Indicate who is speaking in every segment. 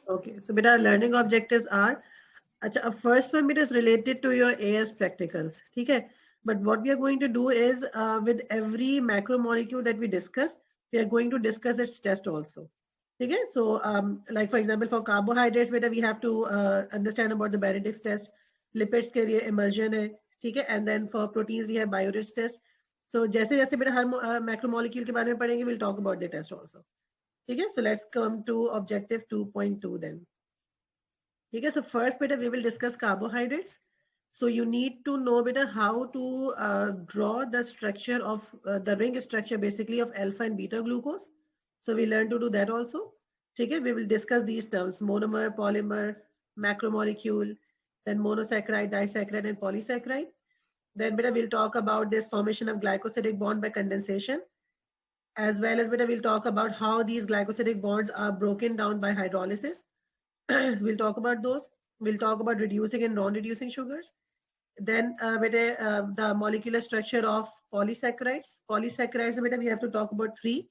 Speaker 1: Okay, so beta learning objectives are, first one bit is related to your AS practicals. Okay, but what we are going to do is with every macromolecule that we discuss, we are going to discuss its test also. Okay, so like for example, for carbohydrates, beta we have to understand about the Benedict's test. Lipids के लिए immersion है, ठीक है, and then for proteins we have Biorit's test. So जैसे जैसे बेटा हर macromolecule के बारे में पढ़ेंगे, we'll talk about the test also. Okay, so let's come to objective 2.2 then. Okay, so first beta we will discuss carbohydrates. So you need to know beta how to draw the structure of the ring structure basically of alpha and beta glucose. So we learn to do that also. Okay, we will discuss these terms: monomer, polymer, macromolecule, then monosaccharide, disaccharide, and polysaccharide. Then beta we'll talk about this formation of glycosidic bond by condensation, as well as beta we'll talk about how these glycosidic bonds are broken down by hydrolysis. We'll talk about those. We'll talk about reducing and non-reducing sugars. Then the molecular structure of polysaccharides. Polysaccharides, we have to talk about three: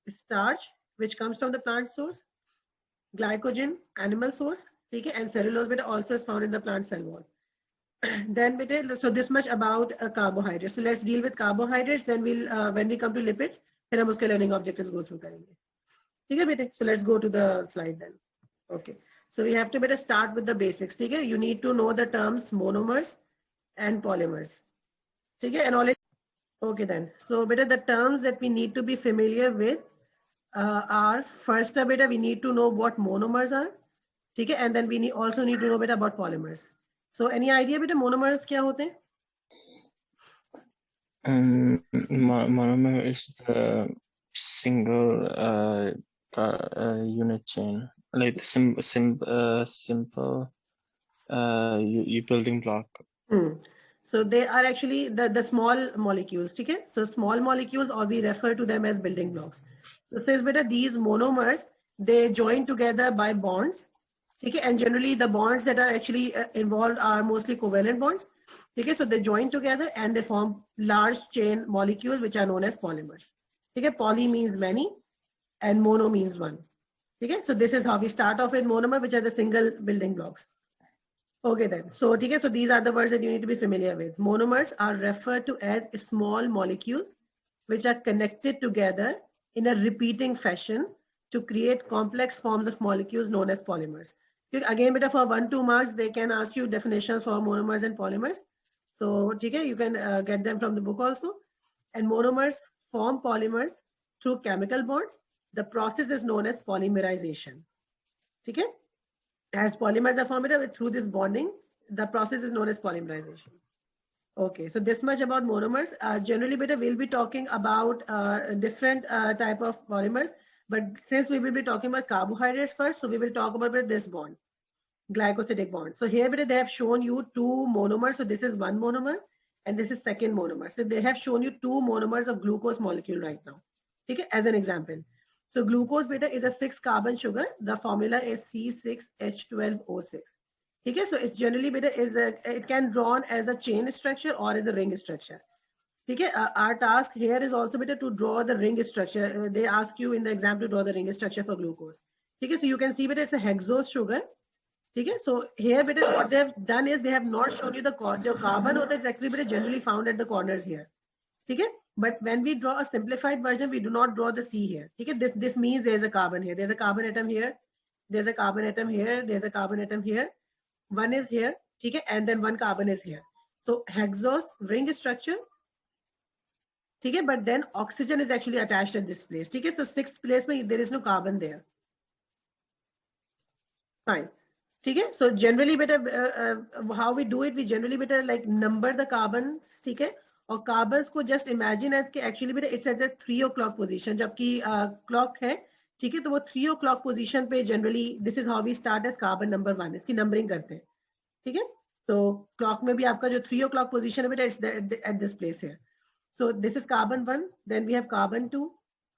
Speaker 1: starch, which comes from the plant source; glycogen, animal source; okay, and cellulose also is found in the plant cell wall. Then so this much about carbohydrates. So let's deal with carbohydrates. Then we'll when we come to lipids, then हम उसके learning objectives go through करेंगे. ठीक है बेटे? So let's go to the slide then. Okay. So we have to better start with the basics. Okay? You need to know the terms monomers and polymers. Okay? And all. Okay then. So better the terms that we need to be familiar with are first better we need to know what monomers are. Okay? And then we also need to know better about polymers. So any idea better monomers क्या होते हैं?
Speaker 2: Monomer is the single unit chain, like the simple building block.
Speaker 1: So they are actually the small molecules. Okay? So small molecules, or we refer to them as building blocks. So says better these monomers, they join together by bonds. Okay? And generally the bonds that are actually involved are mostly covalent bonds. Okay? So they join together and they form large chain molecules which are known as polymers. Okay? Poly means many and mono means one. Okay? So this is how we start off with monomer, which are the single building blocks. Okay then. So these are the words that you need to be familiar with. Monomers are referred to as small molecules which are connected together in a repeating fashion to create complex forms of molecules known as polymers. Again, for 1-2 marks, they can ask you definitions for monomers and polymers. So you can get them from the book also. And monomers form polymers through chemical bonds. The process is known as polymerization. Okay? As polymers are formed through this bonding, the process is known as polymerization. Okay, so this much about monomers. Generally, we'll be talking about different type of polymers, but since we will be talking about carbohydrates first, so we will talk about this bond, glycosidic bond. So here they have shown you two monomers. So this is one monomer and this is second monomer. So they have shown you two monomers of glucose molecule right now. Okay, as an example. So glucose is a 6-carbon sugar. The formula is C6H12O6. Okay, so it's generally it can drawn as a chain structure or as a ring structure. Okay, our task here is also to draw the ring structure. They ask you in the exam to draw the ring structure for glucose. Okay, so you can see it's a hexose sugar. Okay, so here what they have done is they have not shown you the carbon is actually generally found at the corners here. Okay, but when we draw a simplified version, we do not draw the C here. Okay, this means there's a carbon here. There's a carbon atom here. There's a carbon atom here. There's a carbon atom here. One is here. Okay, and then one carbon is here. So hexose ring structure. Okay, but then oxygen is actually attached at this place. Okay, so 6th place there is no carbon there. Fine. Okay, so generally how we do it, we generally like number the carbons. Okay. और carbons को just imagine as के actually बेटा it's at the 3 o'clock position, जबकि clock है, ठीक है, तो वो 3 o'clock पोजीशन पे generally this is how we start as carbon number 1, इसकी नंबरिंग करते हैं. ठीक है, तो क्लॉक में भी आपका जो 3 o'clock पोजीशन है बेटा it's at this place here. So this is carbon 1, then we have carbon 2,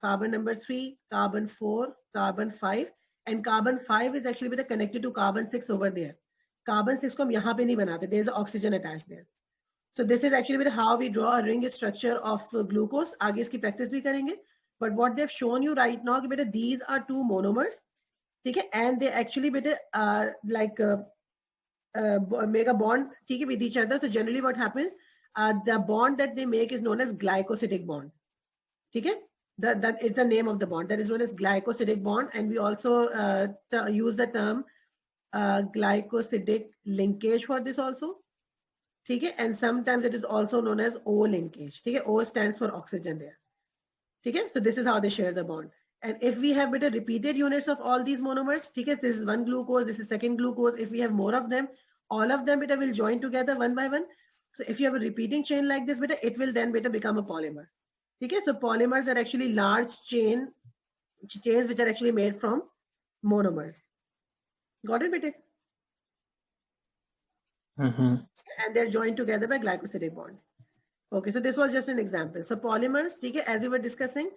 Speaker 1: carbon number 3, carbon 4, carbon 5 and carbon 5 is actually बेटा connected to carbon 6 over there. Carbon 6 को हम यहाँ पे नहीं बनाते, there is oxygen attached there. So this is actually how we draw a ring structure of glucose. आगे इसकी practice भी करेंगे. But what they've shown you right now कि बेटा these are two monomers. ठीक है, and they actually बेटे like make a bond, ठीक है, with each other. So generally what happens, the bond that they make is known as glycosidic bond. ठीक है, that it's the name of the bond that is known as glycosidic bond, and we also use the term glycosidic linkage for this also. ठीक है, and sometimes it is also known as O linkage. ठीक है, O stands for oxygen there. ठीक है, so this is how they share the bond. And if we have better repeated units of all these monomers, ठीक है, this is one glucose, this is second glucose. If we have more of them, all of them better will join together one by one. So if you have a repeating chain like this, better it will then better become a polymer. Okay, so polymers are actually large chains which are actually made from monomers. Got it, beta? And they're joined together by glycosidic bonds. Okay, so this was just an example. So polymers, okay, as we were discussing,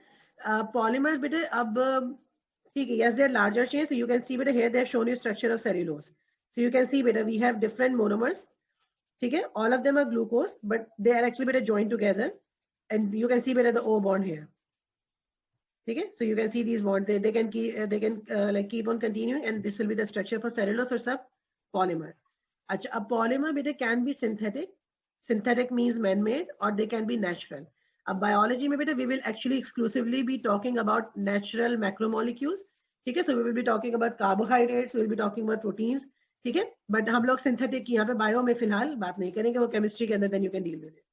Speaker 1: polymers, beta, okay, yes, they're larger chains. So you can see, beta, here they've shown you structure of cellulose. So you can see, beta, we have different monomers. Okay, all of them are glucose, but they are actually beta joined together. And you can see better the O bond here. Okay, so you can see these bonds. They can keep on continuing, and this will be the structure for cellulose or sub polymer. A polymer beta can be synthetic. Synthetic means man-made, or they can be natural. A biology beta we will actually exclusively be talking about natural macromolecules. Okay, so we will be talking about carbohydrates. We will be talking about proteins. Okay, but हम लोग synthetic की यहाँ पे bio में फिलहाल बात नहीं करेंगे. वो chemistry के अंदर then you can deal with it.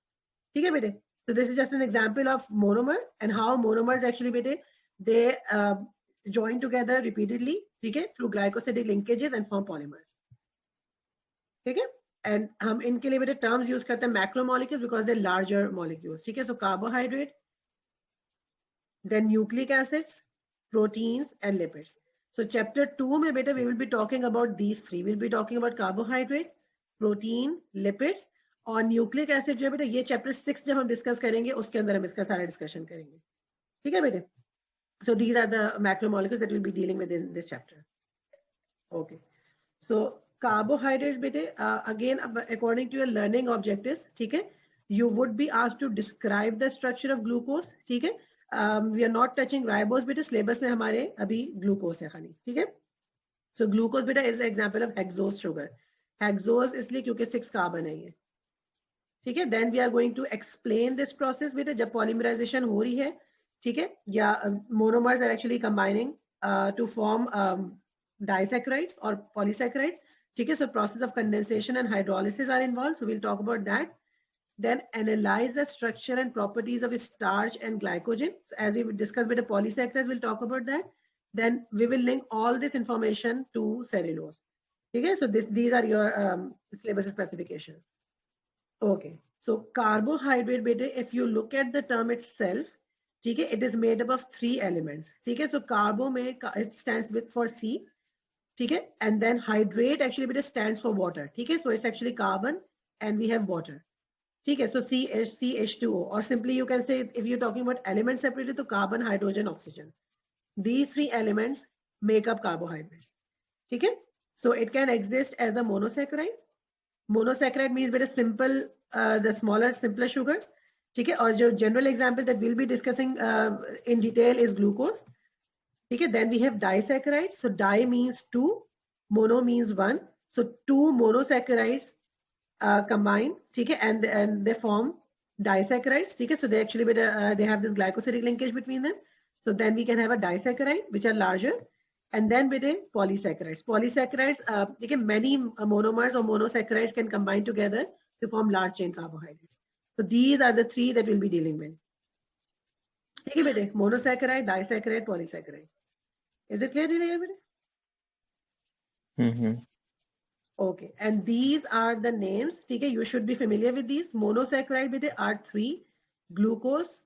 Speaker 1: ठीक है बेटे? So this is just an example of monomer and how monomers actually they join together repeatedly, okay, through glycosidic linkages and form polymers. Okay, and हम इनके लिए बेटे terms use करते हैं macromolecules because they're larger molecules. ठीक है, so carbohydrate, then nucleic acids, proteins, and lipids. So chapter 2 में बेटे we will be talking about these three. We'll be talking about carbohydrate, protein, lipids. और nucleic acid जो है बेटा ये chapter 6 जब हम डिस्कस करेंगे उसके अंदर हम इसका सारा डिस्कशन करेंगे. ठीक है बेटे? So these are the macromolecules that we'll be dealing with in this chapter. Okay. So carbohydrates बेटे again according to your learning objectives, ठीक है, you would be asked to describe the structure of glucose. ठीक है, we are not touching ribose बेटे, syllabus में हमारे अभी glucose है खाली. ठीक है, so glucose बेटा is an example of hexose sugar. Hexose इसलिए क्योंकि 6 कार्बन है ये. ठीक है, then we are going to explain this process बेटा जब polymerization हो रही है. ठीक है, या monomers are actually combining to form disaccharides or polysaccharides. ठीक है, so process of condensation and hydrolysis are involved, so we'll talk about that. Then analyze the structure and properties of starch and glycogen. So as we discussed with the polysaccharides, we'll talk about that. Then we will link all this information to cellulose. Okay, so these are your syllabus specifications. Okay, so carbohydrate beta, if you look at the term itself, okay, it is made up of 3 elements. Okay, so carbo it stands for C. Okay, and then hydrate actually beta stands for water. Okay, so it's actually carbon and we have water. Okay, so CH2O, or simply you can say if you're talking about elements separately, to carbon, hydrogen, oxygen. These 3 elements make up carbohydrates. Okay, so it can exist as a monosaccharide. Monosaccharide means very simple, the smaller, simpler sugars. Okay, or the general example that we'll be discussing in detail is glucose. Okay, then we have disaccharides. So di means 2, mono means 1. So 2 monosaccharides combine, okay, and they form disaccharides. Okay, so they actually they have this glycosidic linkage between them. So then we can have a disaccharide which are larger, and then with a polysaccharides. Polysaccharides, okay, many monomers or monosaccharides can combine together to form large chain carbohydrates. So these are the 3 that we'll be dealing with. Okay, monosaccharide, disaccharide, polysaccharide. Is it clear? Okay, and these are the names. Okay, you should be familiar with these. Monosaccharide are 3: glucose,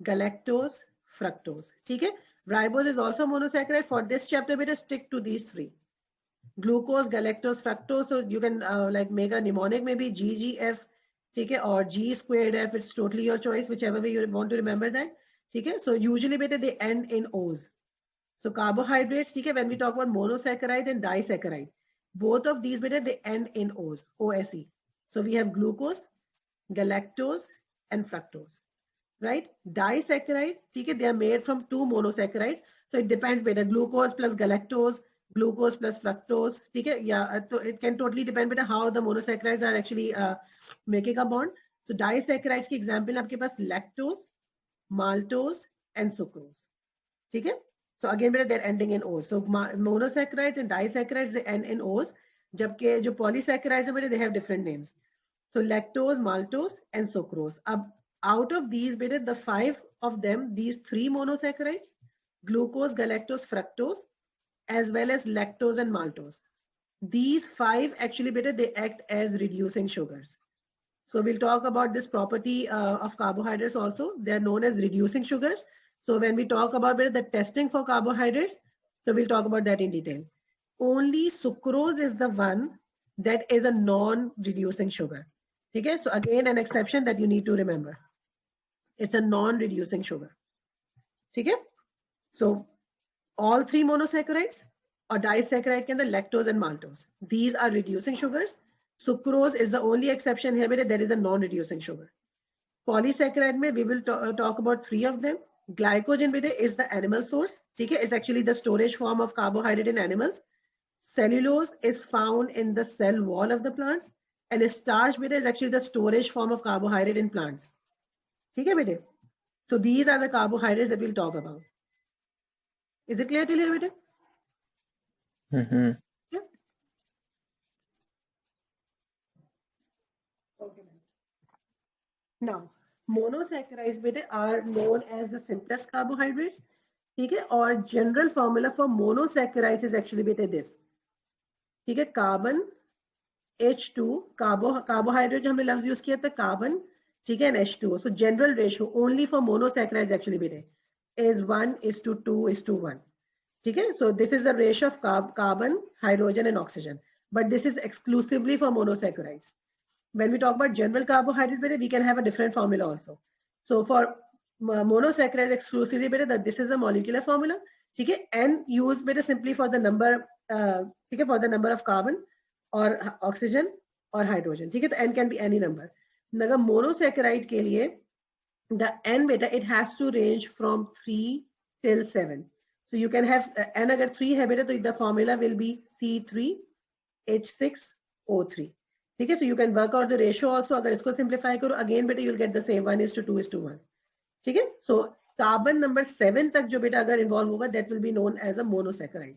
Speaker 1: galactose, fructose. Okay, ribose is also monosaccharide. For this chapter, better stick to these 3: glucose, galactose, fructose. So you can like make a mnemonic, maybe GGF, okay, or G squared F. It's totally your choice, whichever way you want to remember that. Okay, so usually better they end in O's. So carbohydrates, okay, when we talk about monosaccharide and disaccharide, both of these better they end in O's, OSE. So we have glucose, galactose, and fructose, right? Disaccharide, okay, they are made from 2 monosaccharides. So it depends better, glucose plus galactose, glucose plus fructose, ठीक है, या तो it can totally depend बेटा how the monosaccharides are actually making a bond. So disaccharides की example आपके पास lactose, maltose and sucrose, ठीक है. So again बेटा they're ending in O's. So monosaccharides and disaccharides they end in O's, जबकि जो polysaccharides है बेटा they have different names. So lactose, maltose and sucrose. अब out of these बेटा the 5 of them, these 3 monosaccharides, glucose, galactose, fructose, as well as lactose and maltose, these 5 actually better they act as reducing sugars. So we'll talk about this property of carbohydrates also. They are known as reducing sugars. So when we talk about the testing for carbohydrates, so we'll talk about that in detail. Only sucrose is the one that is a non-reducing sugar. Okay, so again an exception that you need to remember. It's a non-reducing sugar. Okay, so all 3 monosaccharides or disaccharide can the lactose and maltose. These are reducing sugars. Sucrose is the only exception here where there is a non-reducing sugar. Polysaccharide mein we will talk about 3 of them. Glycogen is the animal source. Okay, it's actually the storage form of carbohydrate in animals. Cellulose is found in the cell wall of the plants, and starch is actually the storage form of carbohydrate in plants. Okay, so these are the carbohydrates that we'll talk about. Is it clear till here, beta?
Speaker 2: Mm-hmm.
Speaker 1: Yeah. Okay. Now, monosaccharides बेटे are known as the simplest carbohydrates, ठीक है, और general formula for monosaccharides is actually बेटे this, ठीक है, carbon H2 carbohydrate जो हमने लफ्ज यूज किया था carbon, ठीक है, and H2O. So general ratio only for monosaccharides actually बेटे is 1:2:1, ठीक है. So this is the ratio of carbon, hydrogen and oxygen, but this is exclusively for monosaccharides. When we talk about general carbohydrates, we can have a different formula also. So for monosaccharides exclusively, this is a molecular formula, okay, and used simply for the number, okay, for the number of carbon or oxygen or hydrogen, okay, the n can be any number. Naga monosaccharide ke liye, the n beta it has to range from 3 till 7. So you can have n agar 3 hai beta, so the formula will be C3H6O3. Okay, so you can work out the ratio also. Agar isko simplify karo, again beta you'll get the same 1:2:1. Okay, so carbon number 7 tak jo beta agar involve hoga, that will be known as a monosaccharide.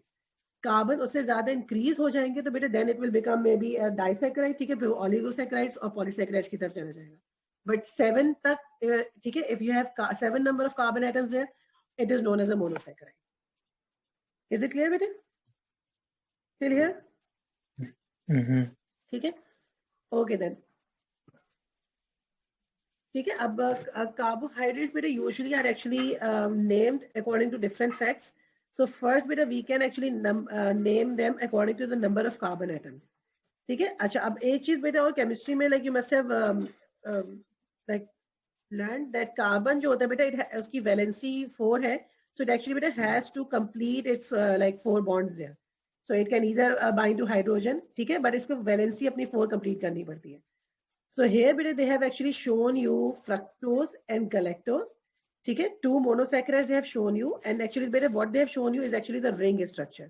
Speaker 1: Carbon usse zyada increase ho jayenge to beta then it will become maybe a disaccharide, ठीक है, फिर oligosaccharides और polysaccharides की तरफ चला जाएगा. But 7 tak, ठीक है, if you have 7 number of carbon atoms there, it is known as a monosaccharide. Is it clear beta? Till here?
Speaker 2: Mm-hmm.
Speaker 1: ठीक है. Okay then. ठीक है, अब carbohydrates बेटा usually are actually named according to different facts. So first बेटा we can actually name them according to the number of carbon atoms. ठीक है. अच्छा, अब एक चीज बेटा और chemistry में like you must have like learned that carbon जो होता है बेटा उसकी valency 4 है, so it actually बेटा has to complete its like 4 bonds there. So it can either bind to hydrogen, ठीक है, but इसको valency अपनी 4 complete करनी पड़ती है. So here they have actually shown you fructose and galactose, ठीक है, 2 monosaccharides they have shown you, and actually बेटा what they have shown you is actually the ring structure.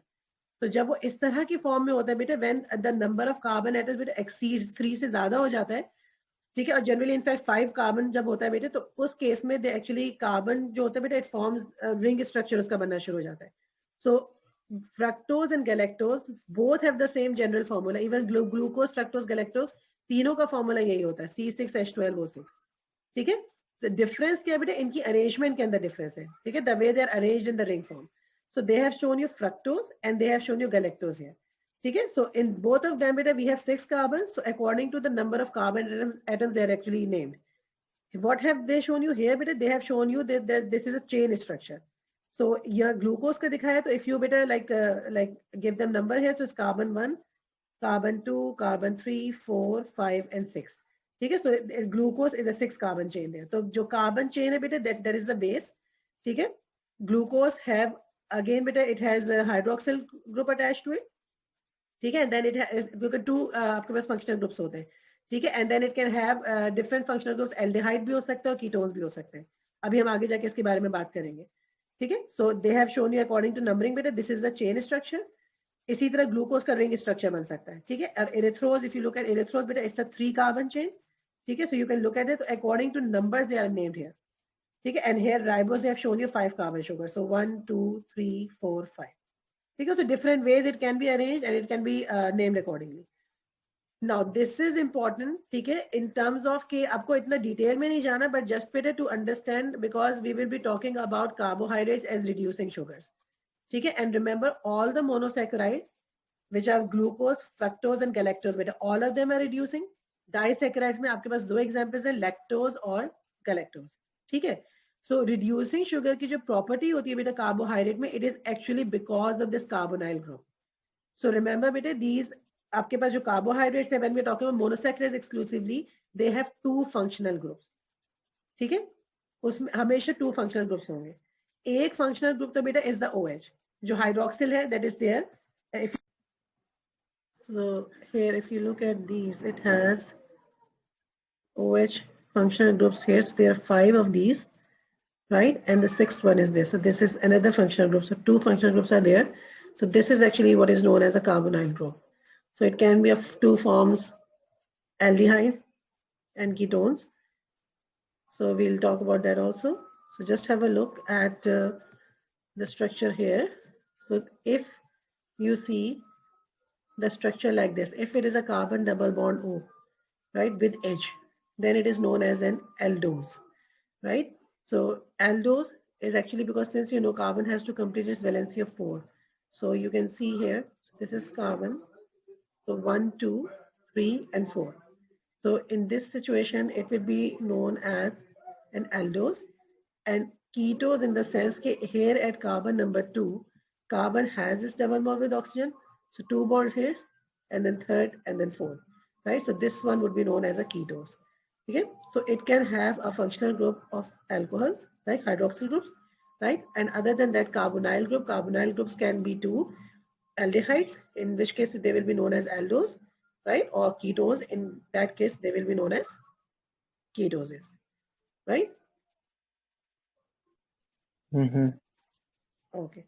Speaker 1: तो जब वो इस तरह की फॉर्म में होता है बेटा, when the number of carbon atoms बेटा exceeds 3 से ज्यादा हो जाता है, ठीक है, और जनरली इनफैक्ट 5 कार्बन जब होता है बेटे, तो उस केस में दे एक्चुअली कार्बन जो होता है बेटा इट फॉर्म्स रिंग स्ट्रक्चर उसका बनना शुरू हो जाता है. So fructose and galactose both have the same general formula. Even glucose, fructose, galactose तीनों का फॉर्मूला यही होता है C6H12O6. ठीक है, द डिफरेंस क्या है बेटा, इनकी अरेंजमेंट के अंदर डिफरेंस है. ठीक है, the way they are arranged in the ring form. So they have shown you fructose and they have shown you galactose here. ठीक है, so in both of them we have 6 carbons, so according to the number of carbon atoms they are actually named. What have they shown you here beta? They have shown you that this is a chain structure. So your glucose का दिखाया, तो if you better like give them number here, so it's carbon 1, carbon 2, carbon 3, 4, 5 and 6. ठीक है, so glucose is a 6 carbon chain there. तो जो carbon chain है बेटा that is the base. ठीक है, glucose have again बेटा it has a hydroxyl group attached to it. ठीक है, and then it has because 2 आपके पास functional groups होते हैं. ठीक है, and then it can have different functional groups. aldehyde भी हो सकता है और ketones भी हो सकते हैं. अभी हम आगे जाके इसके बारे में बात करेंगे. ठीक है, so they have shown you according to numbering बेटा, this is the chain structure. इसी तरह ग्लूकोज का रिंग स्ट्रक्चर बन सकता है, ठीक है। और erythrose, if you look at erythrose बेटा, इट्स अ 3 कार्बन चेन, ठीक है। So you can look at it according to numbers they are named here, ठीक है। And here ribose they have shown you 5 carbon sugar, so 1 2 3 4 5, ठीक है। So different ways it can be arranged and it can be named accordingly. Now this is important, ठीक है, in terms of कि आपको इतना detail में नहीं जाना, but just better to understand because we will be talking about carbohydrates as reducing sugars, ठीक है। And remember all the monosaccharides which are glucose, fructose and galactose, बेटा all of them are reducing. Disaccharides में आपके पास दो examples हैं, lactose और galactose, ठीक है। So reducing sugar की जो property होती है बेटा carbohydrate में, it is actually because of this carbonyl group. So remember बेटा, these आपके पास जो carbohydrates है, when we are talking about monosaccharides exclusively, they have two functional groups, ठीक है। उसमें हमेशा two functional groups होंगे। एक functional group तो बेटा is the OH, जो hydroxyl है, that is there. If So here, if you look at these, it has OH functional groups here. So there are 5 of these, right? And the 6th one is this. So this is another functional group. So 2 functional groups are there. So this is actually what is known as a carbonyl group. So it can be of 2 forms, aldehyde and ketones. So we'll talk about that also. So just have a look at the structure here. So if you see the structure like this, if it is a carbon double bond O, right, with H, then it is known as an aldose, right? So aldose is actually because since you know carbon has to complete its valency of 4. So you can see here, this is carbon. So 1, 2, 3, and 4. So in this situation, it will be known as an aldose. And ketose in the sense that here at carbon number 2, carbon has this double bond with oxygen. So 2 bonds here, and then 3rd, and then 4th, right? So this one would be known as a ketose. Okay, so it can have a functional group of alcohols, like hydroxyl groups, right? And other than that, carbonyl groups can be 2 aldehydes, in which case they will be known as aldose, right? Or ketones, in that case they will be known as ketoses, right? Okay.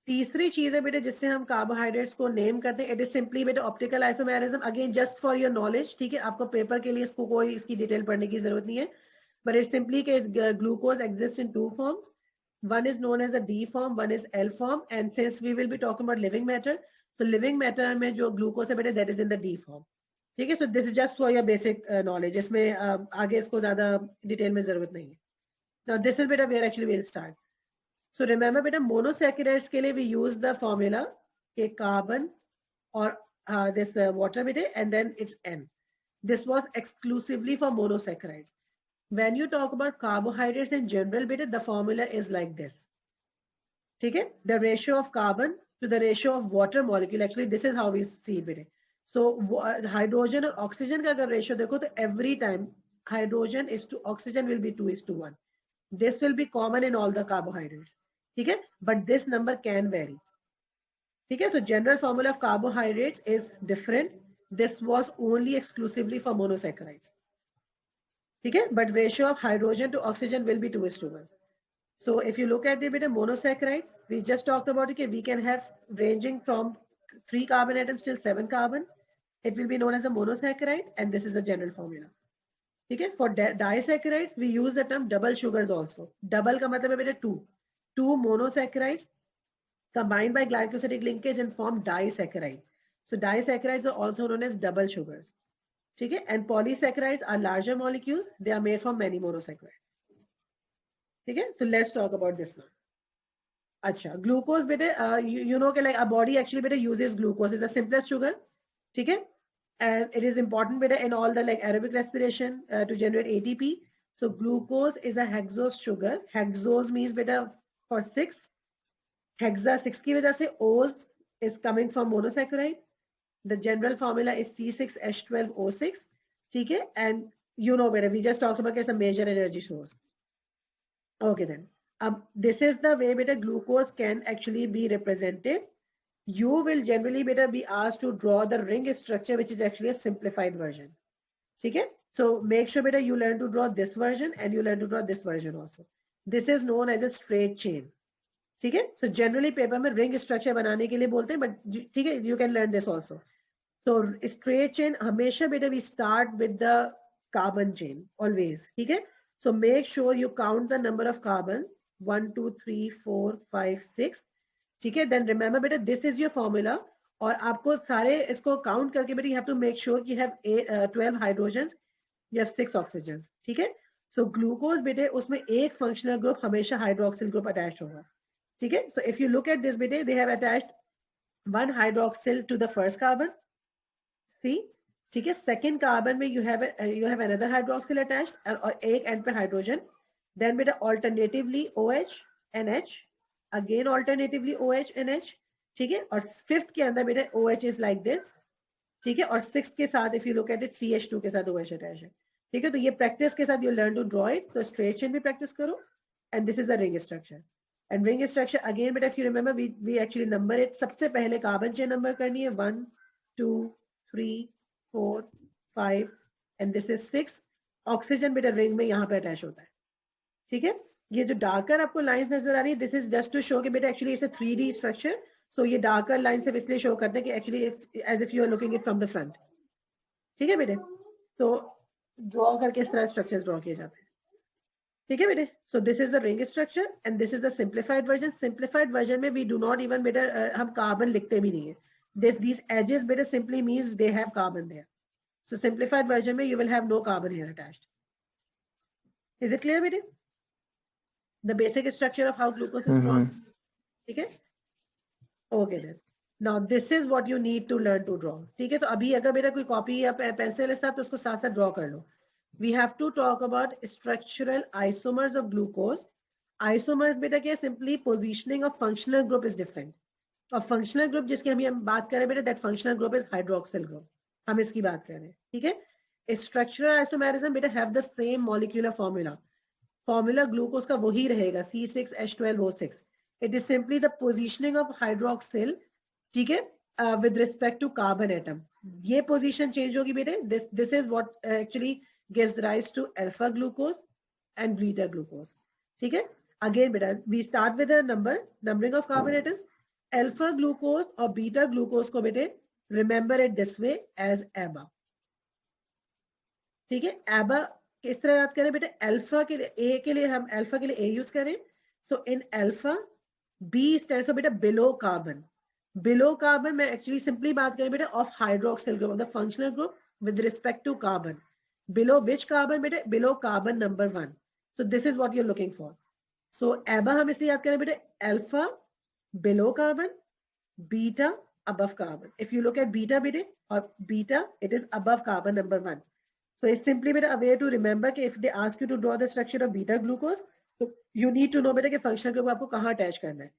Speaker 1: तीसरी चीज है बेटे जिससे हम carbohydrates को name करते हैं, it is simply बेटे optical isomerism. Again just for your knowledge, ठीक है, आपको पेपर के लिए इसको कोई इसकी डिटेल पढ़ने की जरूरत नहीं है, बट इट सिंपली के glucose exist in 2 forms, one is known as a D form, one is L form, and since we will be talking about living matter, so living matter में जो glucose है बेटे that is in the D form, ठीक है। so this is just for your basic knowledge, इसमें आगे इसको ज्यादा डिटेल में जरूरत नहीं है। now this is बेटा where actually we'll start. So remember बेटा monosaccharides के लिए we use the formula के carbon और this water बेटे and then it's N. This was exclusively for monosaccharides. When you talk about carbohydrates in general बेटे, the formula is like this. ठीक है, the ratio of carbon to the ratio of water molecule, actually this is how we see it बेटे. So hydrogen और oxygen का अगर ratio देखो तो every time hydrogen is to oxygen will be 2:1. This will be common in all the carbohydrates. ठीक है, but this number can vary. ठीक है, so general formula of carbohydrates is different. This was only exclusively for monosaccharides. ठीक है, but ratio of hydrogen to oxygen will be 2:1. So if you look at the bit of monosaccharides, we just talked about it. We can have ranging from 3 carbon atoms till 7 carbon. It will be known as a monosaccharide, and this is the general formula. Okay, for disaccharides, we use the term double sugars also. Double का मतलब है बेटा 2. 2 monosaccharides combined by glycosidic linkage and form disaccharide. So disaccharides are also known as double sugars. Okay, and polysaccharides are larger molecules. They are made from many monosaccharides. Okay, so let's talk about this now. Acha, glucose beta, you know like our body actually beta uses glucose. It's the simplest sugar. Okay, and it is important beta in all the like aerobic respiration to generate ATP. So glucose is a hexose sugar. Hexose means beta for 6. Hexa 6 की वजह से O's is coming from monosaccharide. The general formula is C6H12O6. ठीक है, and you know better. We just talked about it's a major energy source. Okay then. This is the way beta glucose can actually be represented. You will generally better be asked to draw the ring structure, which is actually a simplified version. Okay, so make sure better you learn to draw this version and you learn to draw this version also. This is known as a straight chain. ठीक है. So generally paper में ring structure बनाने के लिए बोलते हैं, but ठीक है, you can learn this also. So straight chain हमेशा बेटा we start with the carbon chain always. ठीक है. So make sure you count the number of carbons 1 2 3 4 5 6. ठीक है. Then remember बेटा this is your formula. और आपको सारे इसको काउंट करके बेटा you have to make sure you have 12 hydrogens, you have 6 oxygens. ठीक है. So glucose बेटे उसमें एक functional group हमेशा hydroxyl group attached होगा. ठीक है. So if you look at this बेटे, they have attached one hydroxyl to the first carbon. See, ठीक है. Second carbon में you have another hydroxyl attached और एक end पे hydrogen. Then बेटा alternatively OH NH, again alternatively OH NH. ठीक है. और fifth के अंदर बेटा OH is like this. ठीक है. और sixth के साथ if you look at it CH2 के साथ OH attached है. ठीक है. तो ये practice के साथ you learn to draw it. तो straight chain भी practice करो. And this is the ring structure. And ring structure again, but if you remember, we actually number it. सबसे पहले carbon chain number करनी है 1, 2, 3, 4, 5, and this is 6. Oxygen बेटा ring में यहाँ पे attach होता है. ठीक है. ये जो darker आपको lines नजर आ रही है, this is just to show कि बेटा actually it's a 3D structure. So ये darker lines सिर्फ इसलिए show करते हैं कि actually as if you are looking it from the front. ठीक है बेटे. So draw करके इस तरह structures draw किए जाते हैं. ठीक है बेटे. So this is the ring structure and this is the simplified version. Simplified version में we do not even बेटा हम carbon लिखते भी नहीं है. These edges बेटा simply means they have carbon there. So simplified version में you will have no carbon here attached. Is it clear बेटे? The basic structure of how glucose is drawn. ठीक है. Okay then. Now this is what you need to learn to draw. ठीक है. तो अभी अगर बेटा कोई कॉपी या पेंसिल है साथ तो उसको साथ साथ ड्रॉ कर लो. We have to talk about structural isomers of glucose. Isomers बेटा क्या है? Simply positioning of functional group is different. और functional group जिसकी हम बात कर रहे हैं बेटा, that functional group is hydroxyl group. हम इसकी बात कर रहे हैं. ठीक है. Structural isomerism बेटा have the same molecular formula. Formula glucose का वही रहेगा C6H12O6. It is simply the positioning of hydroxyl. ठीक है. With respect to carbon atom. ये position change होगी बेटे. This is what actually gives rise to alpha glucose and beta glucose. ठीक है. Again बेटा we start with a numbering of carbon atoms. Alpha glucose और beta glucose को बेटे remember it this way as ABA. ठीक है. ABA किस तरह याद करें बेटे? अल्फा के लिए A के लिए हम अल्फा के लिए A यूज करें. So in alpha B stands for बेटा below carbon. Below carbon में actually simply बात करें बेटा of hydroxyl group of the functional group with respect to carbon. Below which carbon बेटे? Below carbon number 1. So this is what you're looking for. So ABA हम इसलिए याद करें बेटे alpha below carbon, beta above carbon. If you look at beta बेटे or beta, it is above carbon number 1. So it's simply बेटा a way to remember कि if they ask you to draw the structure of beta glucose, so you need to know बेटा कि functional group आपको कहाँ attach करना है.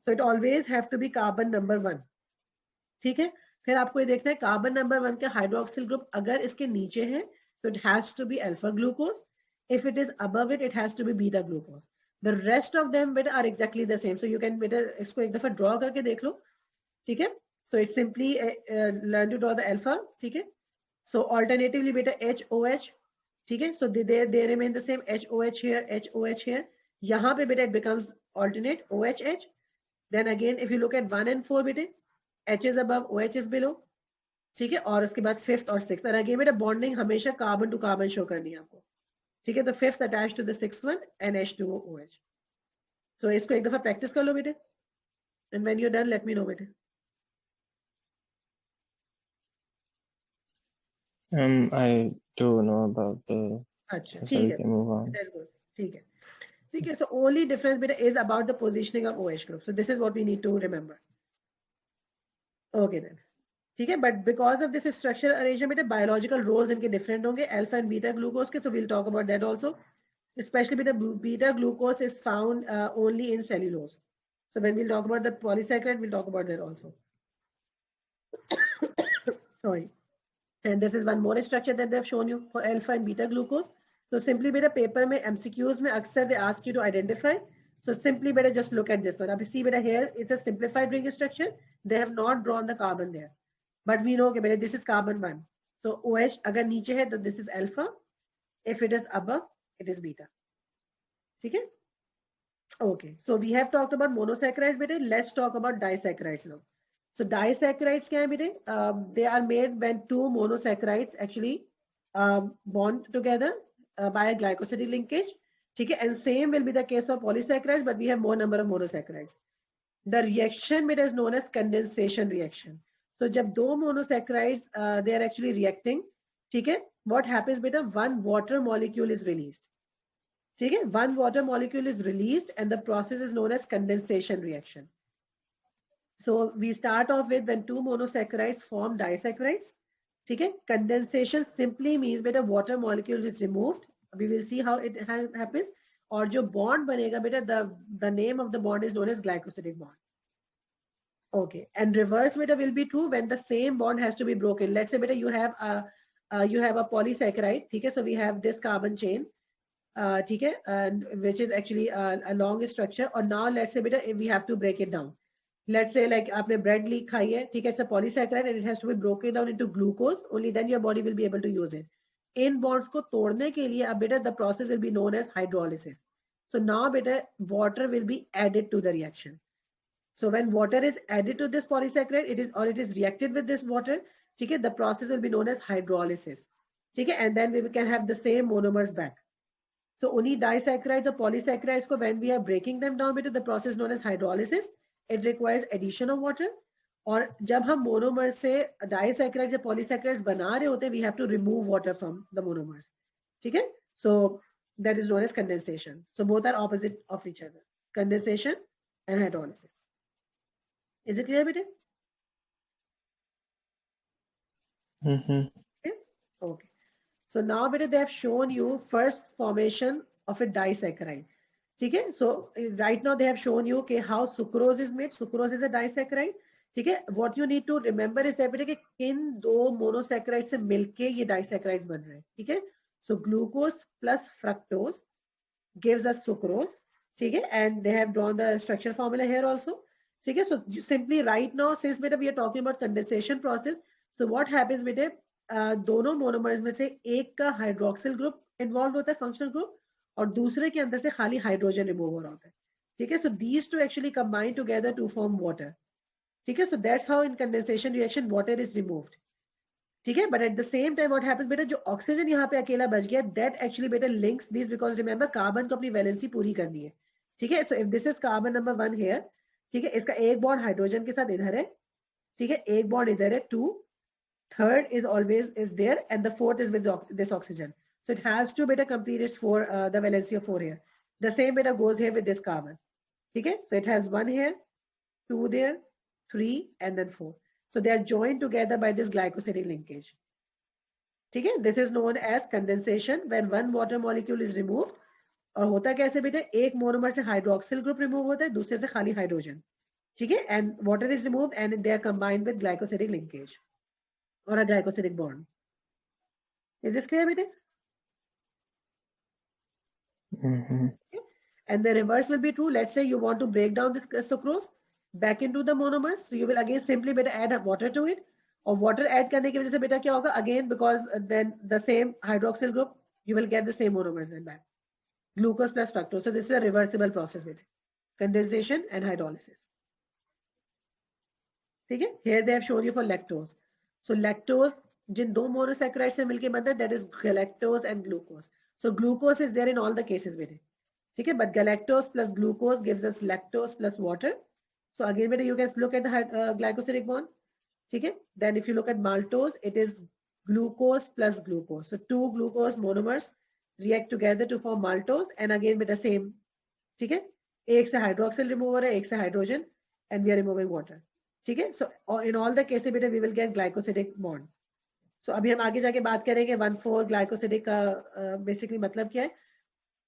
Speaker 1: So it always have to be carbon number 1. ठीक है. फिर आपको ये देखना है carbon number 1 का hydroxyl group अगर इसके नीचे है so it has to be alpha glucose. If it is above it, it has to be beta glucose. The rest of them beta are exactly the same. So you can beta इसको एक दफा draw करके देख लो. ठीक है. So it's simply learn to draw the alpha. ठीक है. So alternatively beta HOH. ठीक है. So they remain the same. HOH here, HOH here. यहाँ पे beta it becomes alternate OHH. Then again if you look at 1 and 4 beta, H is above, OH is below. ठीक है. और उसके बाद fifth और सिक्स्थ. और अगेन बेटा बॉन्डिंग हमेशा कार्बन टू कार्बन शो करनी है आपको. ठीक है. तो fifth attach to the sixth one and H2OH. So इसको एक दफा प्रैक्टिस कर लो बेटे. And when you are done let me know बेटे.
Speaker 2: I do know about the.
Speaker 1: अच्छा ठीक है.
Speaker 2: Move on.
Speaker 1: That's good. ठीक है. ठीक है. So only difference बेटा is about the positioning of OH group. So this is what we need to remember. Okay then. ठीक है. But because of this structural arrangement बेटा biological roles इनके different होंगे alpha and beta glucose के. So we'll talk about that also. Especially beta glucose is found only in cellulose. So when we'll talk about the polysaccharide, we'll talk about that also. Sorry. And this is one more structure that they've shown you for alpha and beta glucose. So simply beta paper में MCQs में अक्सर they ask you to identify. So simply better just look at this one. Now see better here, it's a simplified ring structure. They have not drawn the carbon there. But we know okay, better this is carbon 1. So OH अगर नीचे है तो this is alpha. If it is above, it is beta. ठीक है? Okay, so we have talked about monosaccharides, beta. Let's talk about disaccharides now. So disaccharides क्या है बेटे? They are made when two monosaccharides actually bond together by a glycosidic linkage. ठीक है? And same will be the case of polysaccharides, but we have more number of monosaccharides. The reaction beta is known as condensation reaction. So जब दो monosaccharides they are actually reacting, ठीक है? What happens beta? One water molecule is released. ठीक है? One water molecule is released, and the process is known as condensation reaction. So we start off with when two monosaccharides form disaccharides. ठीक है? Condensation simply means बेटा water molecule is removed. We will see how it happens. और जो bond बनेगा बेटा, the name of the bond is known as glycosidic bond. Okay, and reverse beta will be true when the same bond has to be broken. Let's say beta you have a polysaccharide. ठीक है? So we have this carbon chain. ठीक है? Which is actually a long structure. Or now let's say beta we have to break it down. Let's say like आपने bread ली खाई है, ठीक है? It's a polysaccharide and it has to be broken down into glucose. Only then your body will be able to use it. In bonds को तोड़ने के लिए अब बेटा the process will be known as hydrolysis. So now बेटा water will be added to the reaction. So when water is added to this polysaccharide, it is reacted with this water. ठीक है? The process will be known as hydrolysis. ठीक है? And then we can have the same monomers back. So only disaccharides or polysaccharides को when we are breaking them down बेटा the process known as hydrolysis. It requires addition of water. और जब हम monomers से disaccharides या polysaccharides बना रहे होते हैं, we have to remove water from the monomers. ठीक है? So that is known as condensation. So both are opposite of each other. Condensation and hydrolysis. Is it clear, beta? Okay. So now beta they have shown you first formation of a disaccharide. ठीक है? So right now they have shown you okay, how sucrose is made. Sucrose is a disaccharide. ठीक है? What you need to remember is that कि किन दो monosaccharides से मिलके ये disaccharides बन रहे हैं. ठीक है? So glucose plus fructose gives us sucrose. ठीक है? And they have drawn the structure formula here also. ठीक है? So simply right now since beta we are talking about condensation process. So what happens beta दोनों monomers में से एक का hydroxyl group involved होता है functional group और दूसरे के अंदर से खाली हाइड्रोजन रिमूव हो रहा होता है. ठीक है? So these two actually combine together to form water. ठीक है? So that's how in condensation reaction water is removed. ठीक है? But at the same time what happens बेटा जो ऑक्सीजन यहाँ पे अकेला बच गया that actually बेटा links these because remember carbon को अपनी वैलेंसी पूरी करनी है. ठीक है? So if this is carbon number 1 here, ठीक है? इसका एक बॉन्ड हाइड्रोजन के साथ इधर है. ठीक है? एक बॉन्ड इधर है 2. Third is always is there and the fourth is with this oxygen. So it has to beta complete its the valency of 4 here. The same beta goes here with this carbon. Okay? So it has 1 here, 2 there, 3 and then 4. So they are joined together by this glycosidic linkage. Okay? This is known as condensation when one water molecule is removed. और होता कैसे बेटा एक monomer से hydroxyl group remove होता है दूसरे से खाली हाइड्रोजन. ठीक है? And water is removed and they are combined with glycosidic linkage or a glycosidic bond. Is this clear beta? And the reverse will be true. Let's say you want to break down this sucrose back into the monomers. So you will again simply better add water to it. Or water add करने की वजह से बेटा क्या होगा? Again because then the same hydroxyl group you will get the same monomers then back. Glucose plus fructose. So this is a reversible process with condensation and hydrolysis. ठीक है? Here they have shown you for lactose. So lactose जिन दो monosaccharides से मिलके बनता है that is galactose and glucose. So glucose is there in all the cases बेटे. ठीक है? But galactose plus glucose gives us lactose plus water. So again बेटे you can look at the glycosidic bond. ठीक है? Then if you look at maltose it is glucose plus glucose. So two glucose monomers react together to form maltose and again with the same. ठीक है? एक से hydroxyl remove हो रहा है एक से hydrogen and we are removing water. ठीक है? So in all the cases बेटे we will get glycosidic bond. So अभी हम आगे जाके बात करेंगे 1,4 glycosidic का basically मतलब क्या है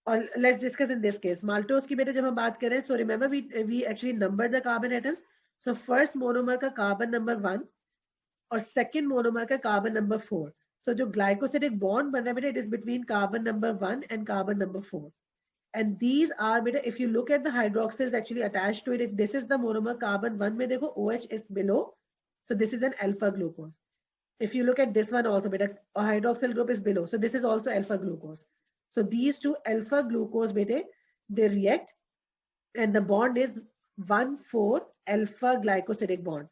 Speaker 1: और let's discuss in this case maltose की बेटे जब हम बात करें so remember we actually number the carbon atoms. So first monomer का carbon number 1 और second monomer का carbon number 4. So जो glycosidic bond बन रहा है बेटे it is between carbon number 1 and carbon number 4. And these are beta, if you look at the hydroxyls actually attached to it, if this is the monomer carbon 1 में देखो OH is below, so this is an alpha glucose. If you look at this one also beta, a hydroxyl group is below, so this is also alpha glucose. So these two alpha glucose beta, they react and the bond is 1,4 alpha glycosidic bond.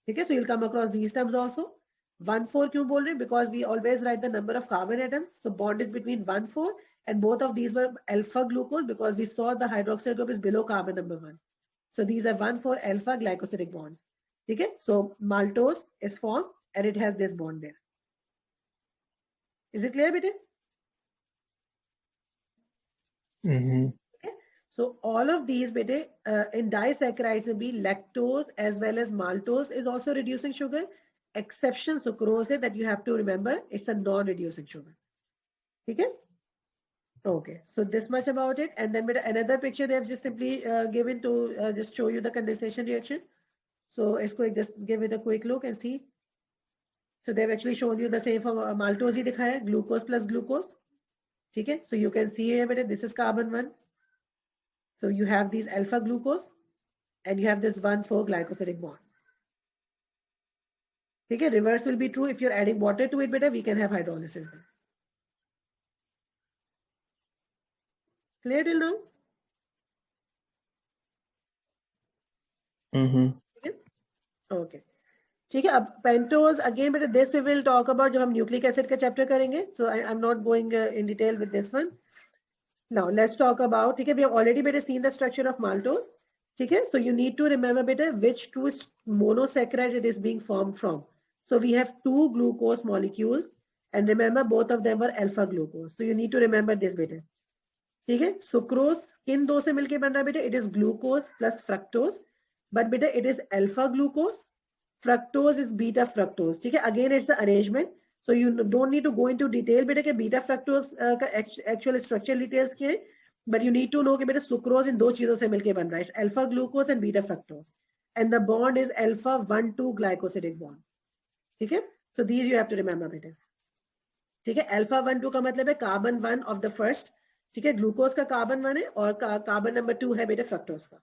Speaker 1: Okay, so you'll come across these terms also. 1,4 क्यों बोल रहे हैं? Because we always write the number of carbon atoms. So bond is between 1,4 and both of these were alpha glucose because we saw the hydroxyl group is below carbon number 1. So these are 1,4 alpha glycosidic bonds. Okay, so maltose is formed and it has this bond there. Is it clear, beta? So all of these beta in disaccharides will be lactose as well as maltose is also reducing sugar. Exception sucrose है that you have to remember, it's a non-reducing sugar. Okay? Okay, so this much about it. And then another picture they have just simply given to just show you the condensation reaction. So it's quick, just give it a quick look and see. So they've actually shown you the same for maltose ही दिखाया, glucose plus glucose. Okay, so you can see here, this is carbon 1. So you have these alpha glucose and you have this 1,4 glycosidic bond. Okay, reverse will be true if you're adding water to it, better we can have hydrolysis then. Clear till now? Okay. Okay. ठीक है, अब pentose again बेटा this we will talk about जब हम nucleic acid का chapter करेंगे. So I'm not going in detail with this one. Now let's talk about, ठीक है, we have already better seen the structure of maltose. ठीक है, so you need to remember better which two monosaccharides it is being formed from. So we have 2 glucose molecules and remember both of them were alpha glucose. So you need to remember this better. ठीक है, sucrose किन दो से मिलके बन रहा है बेटा? It is glucose plus fructose, but बेटा it is alpha glucose. Fructose is beta fructose. ठीक है, again it's the arrangement. So you don't need to go into detail बेटा कि beta fructose का actual structural details क्या है, but you need to know कि बेटा sucrose इन दो चीजों से मिलके बन रहा है. It's alpha glucose and beta fructose, and the bond is alpha 1,2 glycosidic bond. ठीक है, so these you have to remember बेटा. ठीक है, alpha 1,2 का मतलब है carbon 1 of the first. ठीक है, ग्लूकोज का कार्बन 1 है और कार्बन नंबर 2 है बेटा फ्रक्टोज का.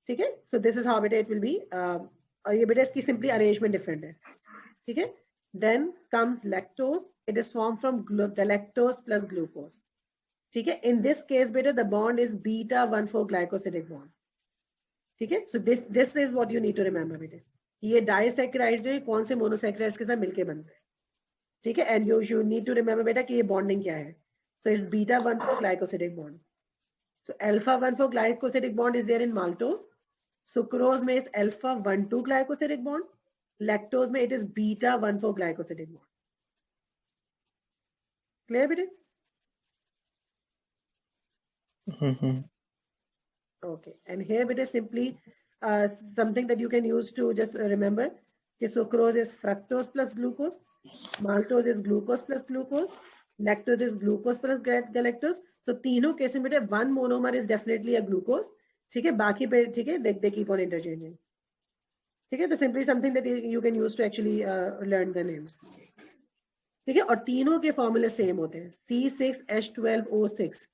Speaker 1: ठीक है, सो दिस इज हाउ बेटा इट विल बी, और ये बेटा इसकी सिंपली अरेंजमेंट डिफरेंट है. ठीक है, then comes lactose, it is form from galactose plus glucose. ठीक है, इन दिस केस बेटा the bond is beta 1,4 glycosidic bond. ठीक है, so this is what you need to remember बेटा. ये डाइसैकेराइड्स जो है कौन से मोनोसैकेराइड्स के साथ मिलके बनते हैं. ठीक है, and you need to remember बेटा कि ये बॉन्डिंग क्या है. So it's beta 1,4 glycosidic bond. So alpha 1,4 glycosidic bond is there in maltose. Sucrose में is alpha 1,2 glycosidic bond. Lactose में it is beta 1,4 glycosidic bond. Clear बेटे? Okay. And here बेटे simply something that you can use to just remember कि sucrose is fructose plus glucose. Maltose is glucose plus glucose. Lactose is glucose plus galactose. So तीनों case में बेटे one monomer is definitely a glucose. ठीक है, बाकी पे ठीक है they keep on interchanging. ठीक है, तो simply something that you can use to actually learn the names. ठीक है, और तीनों के फॉर्मूले सेम होते हैं, C6H12O6.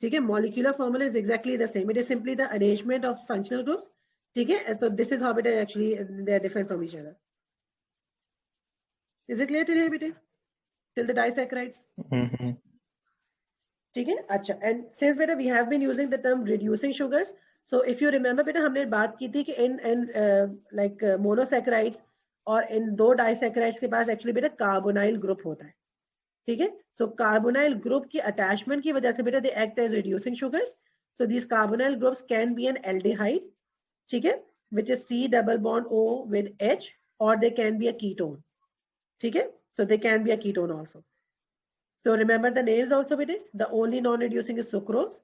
Speaker 1: ठीक है, molecular formula is exactly the same. It is simply the arrangement of functional groups. ठीक है, so this is how it actually they are different from each other. Is it clear to you बेटे? Till the disaccharides. ठीक है, अच्छा. And since बेटा we have been using the term reducing sugars, so if you remember बेटा हमने बात की थी कि in like monosaccharides और इन दो disaccharides के पास actually बेटा carbonyl group होता है. ठीक है, so carbonyl group की attachment की वजह से बेटा they act as reducing sugars. So these carbonyl groups can be an aldehyde, ठीक है, which is C double bond O with H, or they can be a ketone. ठीक है, so they can be a ketone also. So remember the names also with it. The only non-reducing is sucrose.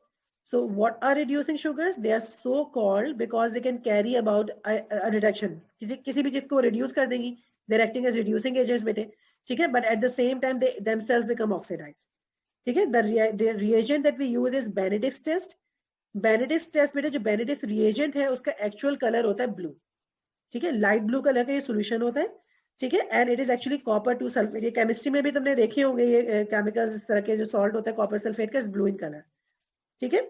Speaker 1: So what are reducing sugars? They are so called because they can carry about a reduction. किसी भी चीज को reduce कर देंगी, they're acting as reducing agents बेटे. ठीक है, but at the same time they themselves become oxidized. ठीक है, the reagent that we use is Benedict's test. Benedict's test बेटे जो Benedict's reagent है उसका actual color होता है blue. ठीक है, light blue color का ये solution होता है. ठीक है, and it is actually copper 2 sulphate. ये केमिस्ट्री में भी तुमने देखे होंगे ये केमिकल्स इस तरह के जो सॉल्ट होता है कॉपर सल्फेट का, इज ब्लू इन कलर. ठीक है,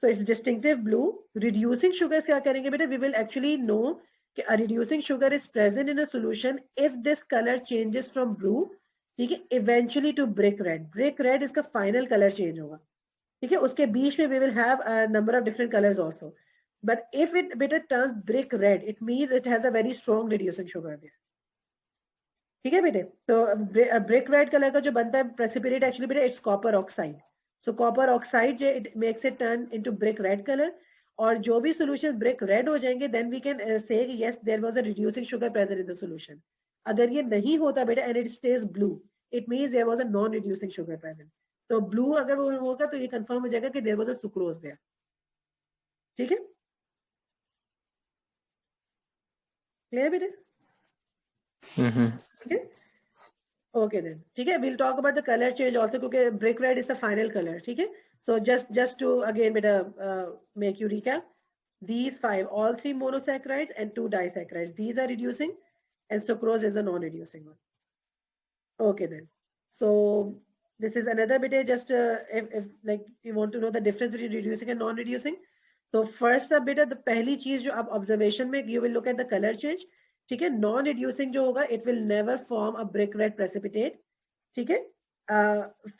Speaker 1: so it's distinctive blue. Reducing sugars क्या करेंगे बेटा? वी विल एक्चुअली नो कि a reducing sugar is present in a solution if this colour changes from blue, ठीक है, eventually to brick red. Brick red इसका final colour change होगा. ठीक है, उसके बीच में we will have a number of different colors also. But if it beta turns brick red, it means it has a very strong reducing sugar there. ठीक है बेटे, तो ब्रिक रेड कलर का जो बनता है प्रेसिपिटेट एक्चुअली बेटे it's copper oxide. So copper oxide जो it makes it turn into brick red colour. और जो भी सॉल्यूशन ब्रिक रेड हो जाएंगे then we can say yes there was a reducing sugar present in the solution. अगर ये नहीं होता बेटा and it stays blue, it means there was a non reducing sugar present. तो ब्लू अगर वो होगा तो ये कंफर्म हो जाएगा कि there was a sucrose there. ठीक है, क्लियर बेटे? Okay. Okay then. ठीक है, we'll talk about the color change also क्योंकि brick red is the final color. ठीक है, so just to again beta make you recap, these 5 all 3 monosaccharides and 2 disaccharides, these are reducing and sucrose is a non-reducing one. Okay then, so this is another bit just if like you want to know the difference between reducing and non-reducing. So first up beta the पहली चीज जो आप observation में you will look at the color change. ठीक है, non reducing जो होगा it will never form a brick red precipitate. ठीक है,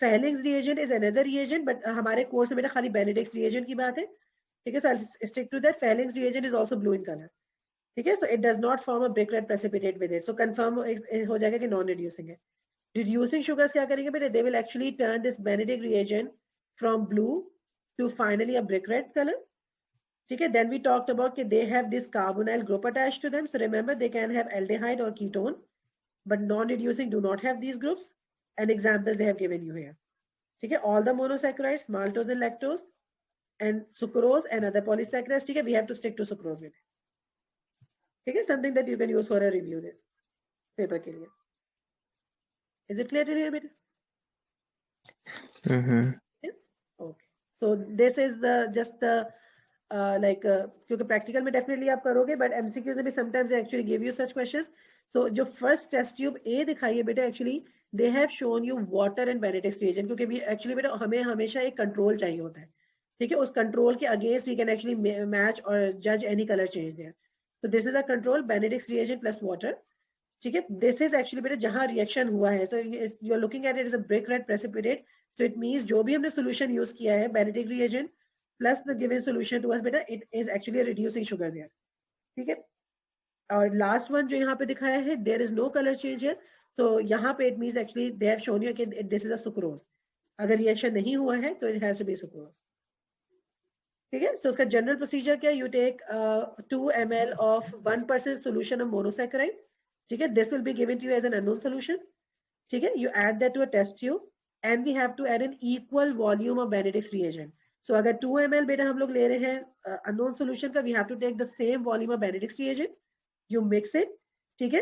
Speaker 1: Fehling's reagent is another reagent but हमारे कोर्स में बेटा खाली बेनेडिक्स रिएजेंट की बात है. ठीक है, so I stick to that. Fehling's reagent is also blue in colour. ठीक है, so it does not form a brick red precipitate with it. So confirm हो जाएगा कि नॉन रिड्यूसिंग है. रिड्यूसिंग शुगर्स क्या करेंगे बेटा, they will actually turn this Benedict reagent from blue to finally a brick red colour. ठीक है, then we talked about that they have this carbonyl group attached to them. So remember they can have aldehyde or ketone, but non-reducing do not have these groups. And examples they have given you here. ठीक है, all the monosaccharides, maltose and lactose, and sucrose and other polysaccharides. ठीक है, we have to stick to sucrose with it. ठीक है, something that you can use for a review there. Paper के लिए. Is it clear to here, beta? Yeah? Okay. So this is the just the क्योंकि practical में definitely आप करोगे but MCQs में भी sometimes actually give you such questions. So जो first test tube A दिखाई है बेटा actually they have shown you water and Benedict's reagent क्योंकि भी एक्चुअली बेटा हमें हमेशा एक कंट्रोल चाहिए होता है. ठीक है, उस कंट्रोल के against we can actually match और जज any colour change there. So this is a control Benedict's reagent plus water. ठीक है, दिस इज एक्चुअली बेटा जहां रिएक्शन हुआ है. So you are looking at it is a brick red precipitate. So it means जो भी हमने solution use किया है Benedict reagent plus the given solution to us beta it is actually a reducing sugar there. ठीक है, और last one जो यहाँ पे दिखाया है there is no color change here. so यहाँ पे it means actually they have shown you कि this is a sucrose. अगर reaction नहीं हुआ है तो it has to be sucrose. ठीक है, so उसका general procedure क्या है, you take 2 ml of 1% solution of monosaccharide. ठीक है, this will be given to you as an unknown solution. ठीक है, you add that to a test tube and we have to add an equal volume of Benedict's reagent. So अगर 2 ml बेटा हम लोग ले रहे हैं unknown solution का, we have to take the same volume of Benedict's reagent. You mix it. ठीक है,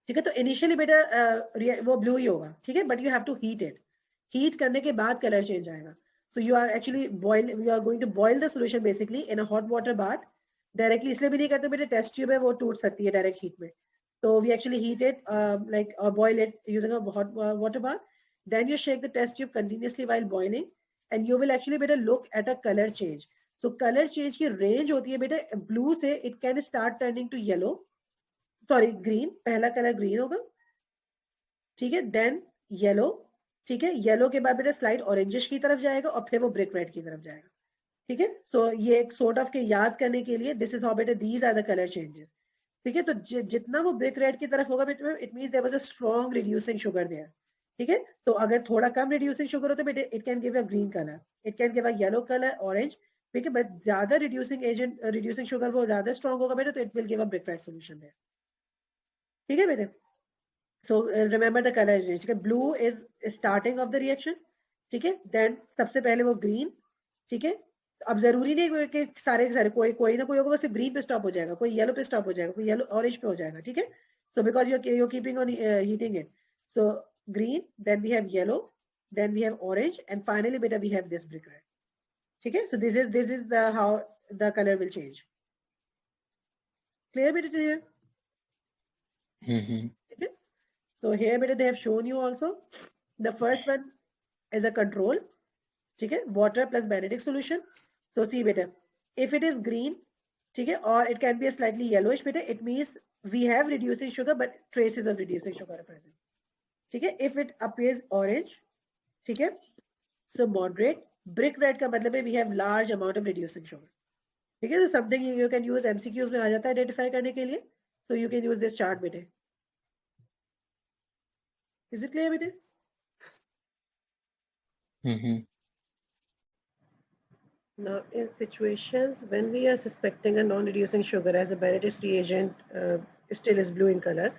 Speaker 1: ठीक है, तो इनिशियली बेटा वो ब्लू ही होगा. ठीक है, but you have to heat it. Heat करने के बाद कलर चेंज आएगा. So you are actually boil you are going to boil the solution basically in a hot water bath. Directly इसलिए भी नहीं करते बेटा टेस्ट ट्यूब है वो टूट सकती है डायरेक्ट हीट में. तो we actually heat it like or boil it using a hot water bath. Then you shake the test tube continuously while boiling. And you will actually better look at a color change. So color change की range होती है बेटा blue से it can start turning to yellow, sorry green. पहला color green होगा. ठीक है, then yellow. ठीक है, yellow के बाद बेटा स्लाइड orangish की तरफ जाएगा और फिर वो brick red की तरफ जाएगा. ठीक है, so ये एक sort of के याद करने के लिए this is how बेटा these are the color changes. ठीक है, तो जितना वो brick red की तरफ होगा बेटा it means there was a strong reducing sugar there. ठीक है, तो अगर थोड़ा कम रिड्यूसिंग शुगर हो तो बेटे it can give a green colour, it can give a yellow colour, orange. ठीक है, बट ज्यादा रिड्यूसिंग एजेंट रिड्यूसिंग शुगर वो ज्यादा स्ट्रॉन्ग होगा बेटे तो it will give a brick red solution there. ठीक है बेटे, so remember the colour range. ठीक है, blue is starting of the reaction. ठीक है, देन सबसे पहले वो ग्रीन. ठीक है, अब जरूरी नहीं कि सारे के सारे कोई ना कोई होगा वो सिर्फ ग्रीन पे स्टॉप हो जाएगा, कोई येलो पे स्टॉप हो जाएगा, कोई येलो ऑरेंज पे हो जाएगा. ठीक है, so because you keeping on heating it. So green, then we have yellow, then we have orange, and finally beta we have this brick red. Okay, so this is the how the color will change. Clear beta here? Okay, so here beta they have shown you also. The first one is a control. Okay, water plus Benedict solution. So see beta, if it is green, okay, or it can be a slightly yellowish beta, it means we have reducing sugar but traces of reducing sugar are present. ठीक है, if it appears orange, ठीक है, so moderate. Brick red का मतलब है we have large amount of reducing sugar. ठीक है, so something you can use MCQs में आ जाता है identify करने के लिए. So you can use this chart बेटे. Is it clear बेटे? Now, in situations when we are suspecting a non-reducing sugar as a Benedict's reagent still is blue in color,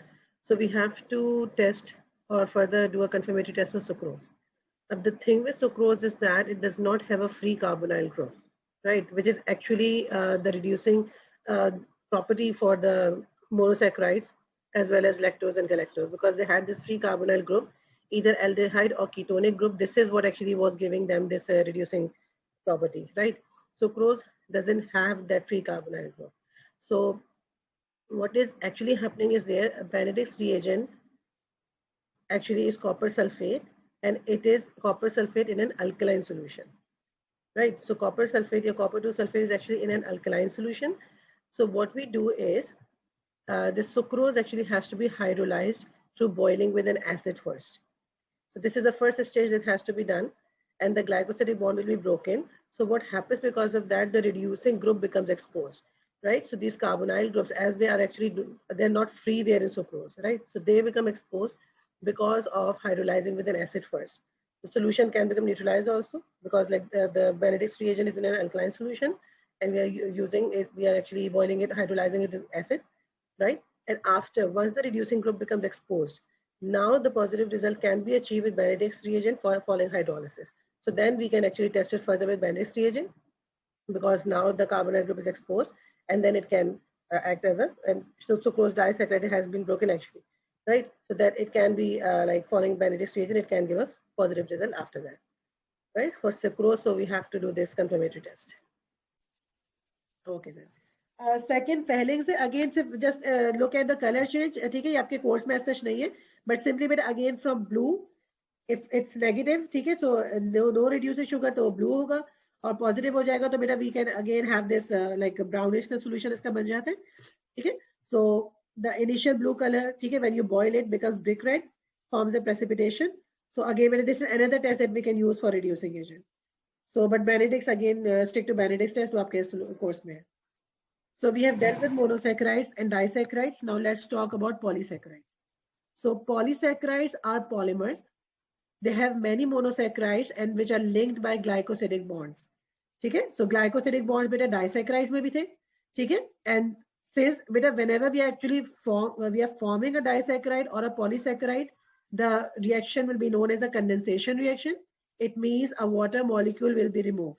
Speaker 1: so we have to test or further do a confirmatory test for sucrose. But the thing with sucrose is that it does not have a free carbonyl group, right? Which is actually the reducing property for the monosaccharides as well as lactose and galactose, because they had this free carbonyl group, either aldehyde or ketonic group. This is what actually was giving them this reducing property, right? Sucrose doesn't have that free carbonyl group. So what is actually happening is there a Benedict's reagent actually is copper sulfate, and it is copper sulfate in an alkaline solution, right? So copper sulfate, your copper 2 sulfate is actually in an alkaline solution. So what we do is the sucrose actually has to be hydrolyzed through boiling with an acid first. So this is the first stage that has to be done, and the glycosidic bond will be broken. So what happens because of that, the reducing group becomes exposed, right? So these carbonyl groups, as they are actually, they're not free there in sucrose, right? So they become exposed because of hydrolyzing with an acid first. The solution can become neutralized also, because like the Benedict's reagent is in an alkaline solution, and we are using it, we are actually boiling it, hydrolyzing it with acid, right? And after, once the reducing group becomes exposed, now the positive result can be achieved with Benedict's reagent following hydrolysis. So then we can actually test it further with Benedict's reagent, because now the carbonyl group is exposed, and then it can act as a, and sucrose disaccharide has been broken actually, right? So that it can be like following Benedict's reagent, it can give a positive result after that, right? For sucrose, so we have to do this confirmatory test. Okay then. Second, पहले से again सिर्फ just look at the color change. ठीक है, ये आपके course में ऐसा नहीं है, but simply but again from blue, if it's negative, ठीक है, so no reducing sugar तो blue होगा, और positive हो जाएगा तो बेटा we can again have this like brownish solution इसका बन जाता है, ठीक है. So the initial blue color, ठीक है, when you boil it becomes brick red, forms a precipitation. So again this is another test that we can use for reducing agent. So but Benedict's again stick to Benedict's test वो आपके course में है. So we have dealt with monosaccharides and disaccharides. Now let's talk about polysaccharides. So polysaccharides are polymers. They have many monosaccharides and which are linked by glycosidic bonds. Okay, so glycosidic bonds beta disaccharides में भी थे, ठीक है? And since beta whenever we actually we are forming a disaccharide or a polysaccharide, the reaction will be known as a condensation reaction. It means a water molecule will be removed.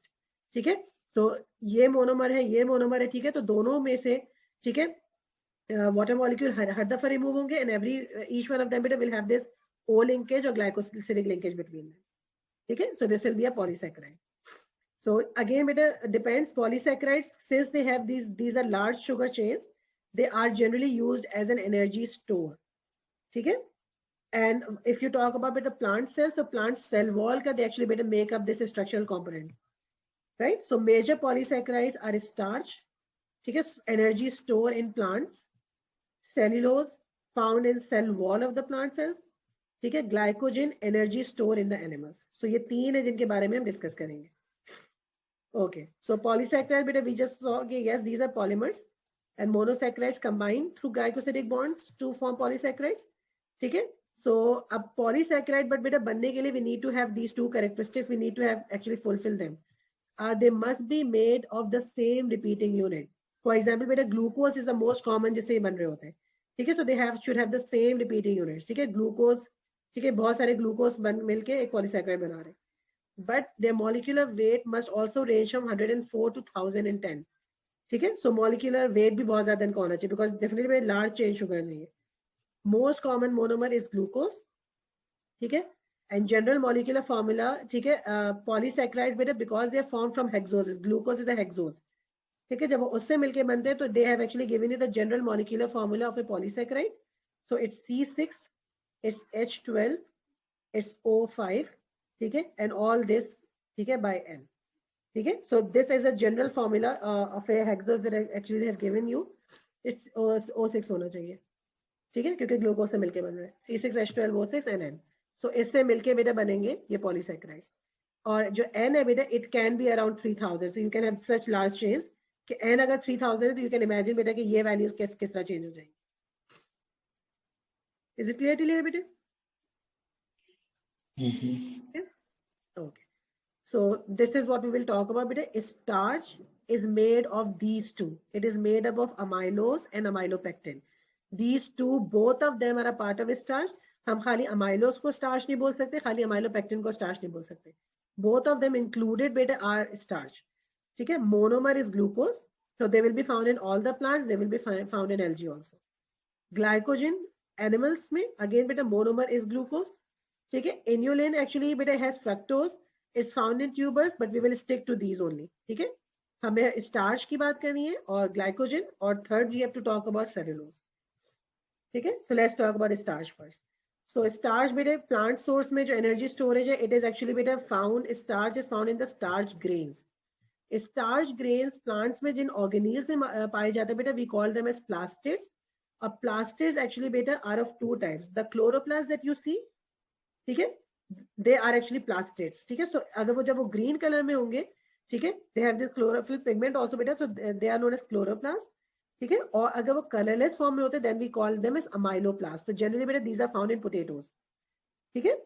Speaker 1: ठीक है? So ये monomer है, ये monomer है, ठीक है? तो दोनों में से, ठीक है, water molecule हर दफा remove होंगे, and each one of them will have this O linkage or glycosidic linkage between them. Okay, so this will be a polysaccharide. So again, it depends. Polysaccharides, since they have these are large sugar chains, they are generally used as an energy store. Okay, and if you talk about the plant cells, the plant cell wall, they actually better make up this structural component, right? So major polysaccharides are starch, okay, energy store in plants, cellulose found in cell wall of the plant cells, ठीक है, glycogen energy store in the animals. So ये तीन है जिनके बारे में हम discuss करेंगे. ओके, सो पॉलीसैकेराइड बेटा वी जस्ट सॉ कि yes these are polymers and monosaccharides combine through glycosidic bonds to form polysaccharides. ठीक है, सो अब पॉलीसैकेराइड बट बेटा बनने के लिए we need to have these two characteristics, we need to have actually fulfil them. They must be made of the same repeating unit. For example बेटा glucose is the most common जिससे बन रहे होते हैं. ठीक है, so they should have the same repeating unit. ठीक है, ग्लूकोज, ठीक है, बहुत सारे ग्लूकोज मिलके एक पॉलीसैकेराइड बना रहे हैं, but their molecular weight must also range from 104 to 1010. ठीक है, सो मॉलिक्यूलर वेट भी बहुत ज्यादा इनका होना चाहिए, because definitely large chain sugar नहीं है. Most common monomer is glucose. ठीक है, एंड जनरल मॉलिक्यूलर फॉर्मूला, ठीक है, पॉलीसैकेराइड्स बेटा because they are form from hexose, glucose is a hexose. ठीक है, जब वो उससे मिलके बनते हैं तो they have actually given you the general molecular formula of a polysaccharide. So it's C6, it's H12, it's O5, ठीक है, and all this, ठीक है, by N. ठीक है, so this is a general formula of a hexose that actually they have given you. It's O6 होना चाहिए. ठीक है, क्योंकि ग्लूकोज से मिलके बन रहा है. C6H12O6 and N. So इससे मिलके बेटा बनेंगे ये पॉलीसैकेराइड्स. और जो n है बेटा it can be around 3000, so you can have such large chains कि n अगर 3000 है तो you can imagine बेटा कि ये values किस तरह change हो जाएंगी. Is it clear till here बेटा?
Speaker 2: Mm-hmm.
Speaker 1: Okay. So this is what we will talk about बेटा. Starch is made of these two. It is made up of amylose and amylopectin. These two, both of them are a part of starch. हम खाली amylose को starch नहीं बोल सकते, खाली amylopectin को starch नहीं बोल सकते. Both of them included बेटा are starch. ठीक है? Monomer is glucose, so they will be found in all the plants. They will be found in algae also. Glycogen animals में again बेटा monomer is glucose. ठीक है? Inulin actually बेटा has fructose. It's found in tubers, but we will stick to these only. ठीक है? हमें starch की बात करनी है और glycogen और third we have to talk about cellulose. ठीक है? So let's talk about starch first. So starch बेटा plant source में जो energy storage है, it is actually बेटा found, starch is found in the starch grains. Starch grains plants में जिन organelles में पाए जाते हैं बेटा, we call them as plastids. Plastids actually बेटा are of two types. The chloroplasts that you see, ठीक है, they are actually plastids. ठीक है, so अगर वो जब वो green color में होंगे, ठीक है, they have this chlorophyll pigment also बेटा, so they are known as chloroplasts. ठीक है, और अगर वो colorless form में होते, then we call them as amyloplasts. So generally बेटा these are found in potatoes. ठीक है,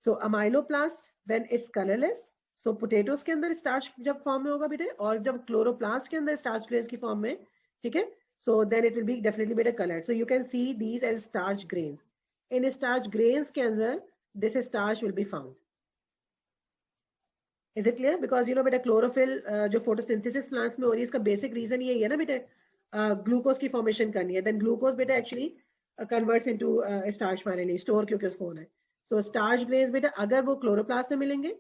Speaker 1: so amyloplast when it's colorless, so potatoes के अंदर starch जब form में होगा बेटा, और जब chloroplast के अंदर starch grains की form में, ठीक है, so then it will be definitely better colored. So you can see these as starch grains. In starch grains के अंदर this starch will be found. Is it clear? Because you know बेटा chlorophyll जो photosynthesis plants में हो रही है, इसका basic reason यही है ना बेटा, glucose की formation करनी है. Then glucose बेटा actually converts into starch finally, store क्योंकि उसको होना है. So starch grains बेटा अगर वो chloroplast में मिलेंगे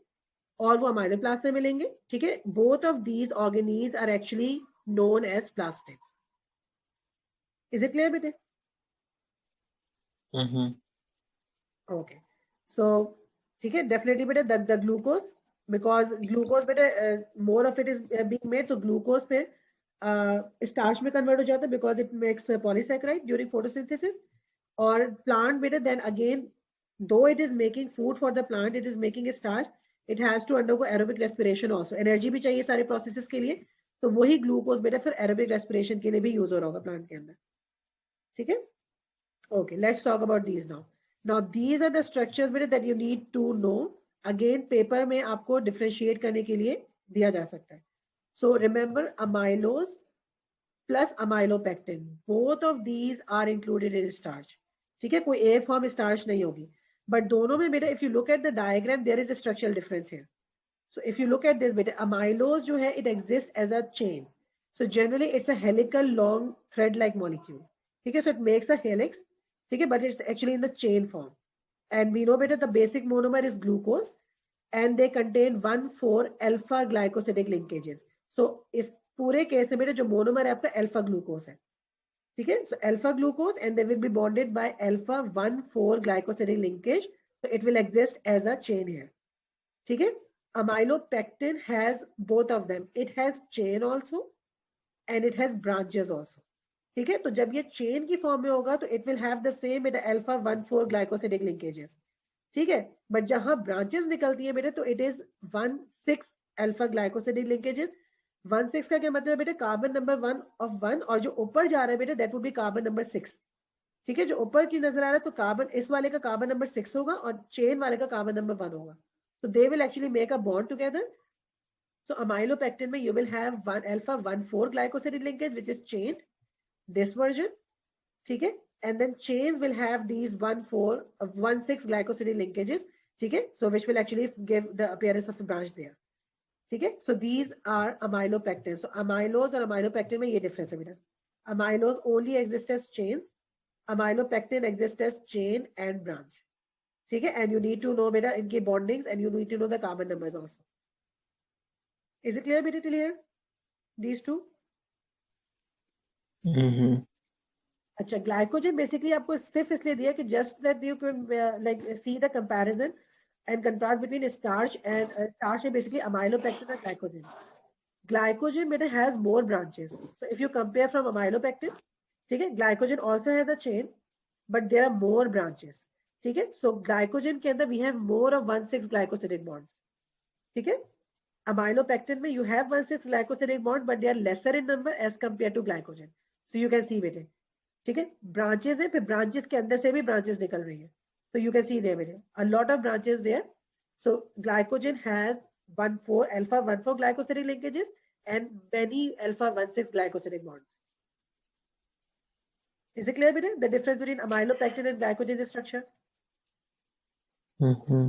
Speaker 1: और वो amyloplast में मिलेंगे, ठीक है, both of these organelles are actually known as plastids. Is it clear बेटा?
Speaker 2: Mm-hmm.
Speaker 1: Okay. So ठीक है, definitely बेटा the glucose, because glucose बेटा more of it is being made, so glucose पे starch में convert हो जाता है because it makes polysaccharide during photosynthesis. और plant बेटा then again, though it is making food for the plant, it is making a starch, it has to undergo aerobic respiration also. Energy भी चाहिए सारे processes के लिए, तो वही glucose बेटा फिर aerobic respiration के लिए भी use हो रहा होगा plant के अंदर. ठीक है? Okay, let's talk about these now. Now these are the structures that you need to know. Again paper में आपको differentiate करने के लिए दिया जा सकता है. So remember amylose plus amylopectin, both of these are included in starch. ठीक है, कोई एक form starch नहीं होगी, but दोनों में बेटा if you look at the diagram there is a structural difference here. So if you look at this बेटा amylose जो है it exists as a chain. So generally it's a helical long thread like molecule. ठीक है, so it makes a helix. ठीक है, but it's actually in the chain form. And we know better the basic monomer is glucose and they contain 1,4 alpha glycosidic linkages. So इस पूरे case में बेटा जो monomer है आपका alpha glucose है. ठीक है, so alpha glucose and they will be bonded by alpha 1,4 glycosidic linkage. So it will exist as a chain here. ठीक है, amylopectin has both of them. It has chain also and it has branches also. ठीक है, तो जब ये chain की form में होगा तो it will have the same बेटा अल्फा 1,4 ग्लाइकोसिडिक लिंकेजेस. ठीक है, बट जहां ब्रांचेस निकलती है बेटा तो it is 1,6 alpha glycosidic linkages. 1,6 का क्या मतलब है बेटा, कार्बन नंबर 1 ऑफ 1, और जो ऊपर जा रहा है बेटा that would be carbon number 6. ठीक है, जो ऊपर की नजर आ रहा है तो कार्बन इस वाले का कार्बन नंबर 6 होगा और चेन वाले का कार्बन नंबर 1 होगा. तो they will actually make a bond together. So amylopectin में you will have alpha 1,4 glycosidic linkage which is chain, this version, ठीक है, and then chains will have these 1,6 glycosidic linkages, ठीक है, so which will actually give the appearance of a branch there. ठीक है, so these are amylopectin. So amylose और amylopectin में ये difference है बेटा. Amylose only exists as chains, amylopectin exists as chain and branch. ठीक है, and you need to know बेटा इनकी bondings and you need to know the carbon numbers also. Is it clear बेटा till here? These two?
Speaker 2: Mm-hmm.
Speaker 1: अच्छा, glycogen basically आपको सिर्फ इसलिए दिया कि just that you can like see the comparison and contrast between starch and starch है basically amylopectin और glycogen. Glycogen बेटा has more branches. So if you compare from amylopectin, ठीक है, glycogen also has a chain but there are more branches. ठीक है, so glycogen के अंदर we have more of 1,6 glycosidic bonds. ठीक है. Amylopectin में you have 1,6 glycosidic bond but they are lesser in number as compared to glycogen. So you can see बेटे. ठीक है. Branches है, फिर branches के अंदर से भी branches निकल रही है. So you can see there बेटे. A lot of branches there. So glycogen has 1,4 alpha 1,4 glycosidic linkages and many alpha 1,6 glycosidic bonds. Is it clear better? The difference between amylopectin and glycogen structure?
Speaker 2: Mm-hmm.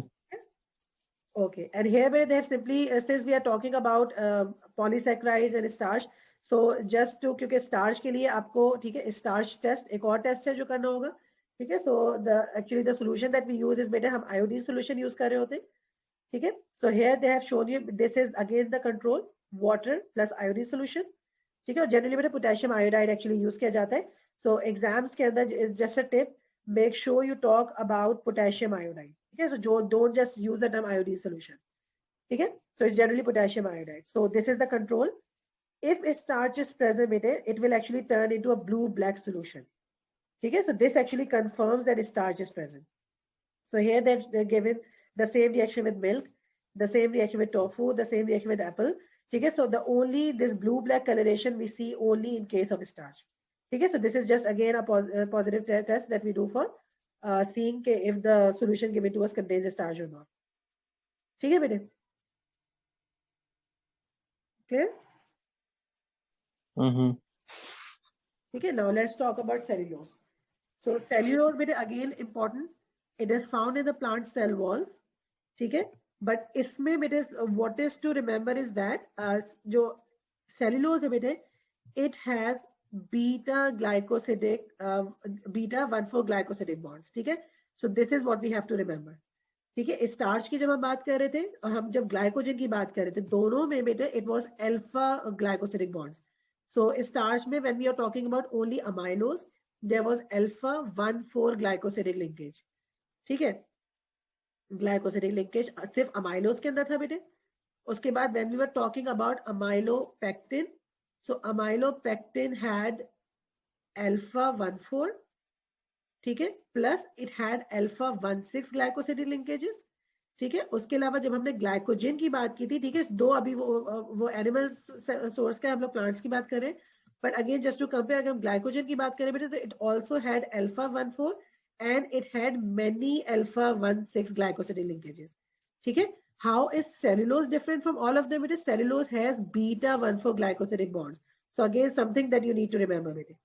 Speaker 1: Okay, and here they have simply, since we are talking about polysaccharides and starch, so just to, क्योंकि starch के लिए आपको ठीक है starch test एक और test है जो करना होगा, ठीक है. So actually the solution that we use is बेटा हम iodine solution use कर रहे होते हैं, ठीक है. So here they have shown you this is again the control water plus iodine solution, ठीक है. और generally बेटा potassium iodide actually use किया जाता है. So exams के अंदर is just a tip, make sure you talk about potassium iodide. Okay, so don't just use the term iodine solution. Okay, so it's generally potassium iodide. So this is the control. If a starch is present with it, it will actually turn into a blue-black solution. Okay, so this actually confirms that a starch is present. So here they've given the same reaction with milk, the same reaction with tofu, the same reaction with apple. Okay, so the only this blue-black coloration we see only in case of starch. Okay, so this is just again a positive test that we do for seeing if the solution given to us contains a starch or not. ठीक है बेटे? Clear?
Speaker 2: Mm-hmm.
Speaker 1: Okay, now let's talk about cellulose. So cellulose बेटे again important. It is found in the plant cell walls. ठीक है? But इसमें बेटे what is to remember is that जो cellulose है बेटे, it has beta glycosidic beta 1,4 glycosidic bonds. ठीक है. So this is what we have to remember. ठीक है. स्टार्च की जब हम बात कर रहे थे और हम जब ग्लाइकोजन की बात कर रहे थे, दोनों में बेटे it was alpha glycosidic bonds. So starch में when we are talking about only amylose, there was alpha 1,4 glycosidic linkage. ठीक है. ग्लाइकोसिडिक लिंकेज सिर्फ अमाइलोज के अंदर था बेटे. उसके बाद when we were talking about amylopectin, so amylopectin had alpha 1,4, ठीक है, plus it had alpha 1,6 glycosidic linkages. ठीक है. उसके अलावा जब हमने ग्लाइकोजन की बात की थी, ठीक है, दो अभी वो एनिमल सोर्स का हम लोग प्लांट्स की बात कर रहे हैं, but again just to compare अगर हम ग्लाइकोजन की बात करें बेटे तो it also had alpha 1,4 and it had many alpha 1,6 glycosidic linkages. ठीक है. How is cellulose different from all of them? It is cellulose has beta 1,4 glycosidic bonds. So again, something that you need to remember with it.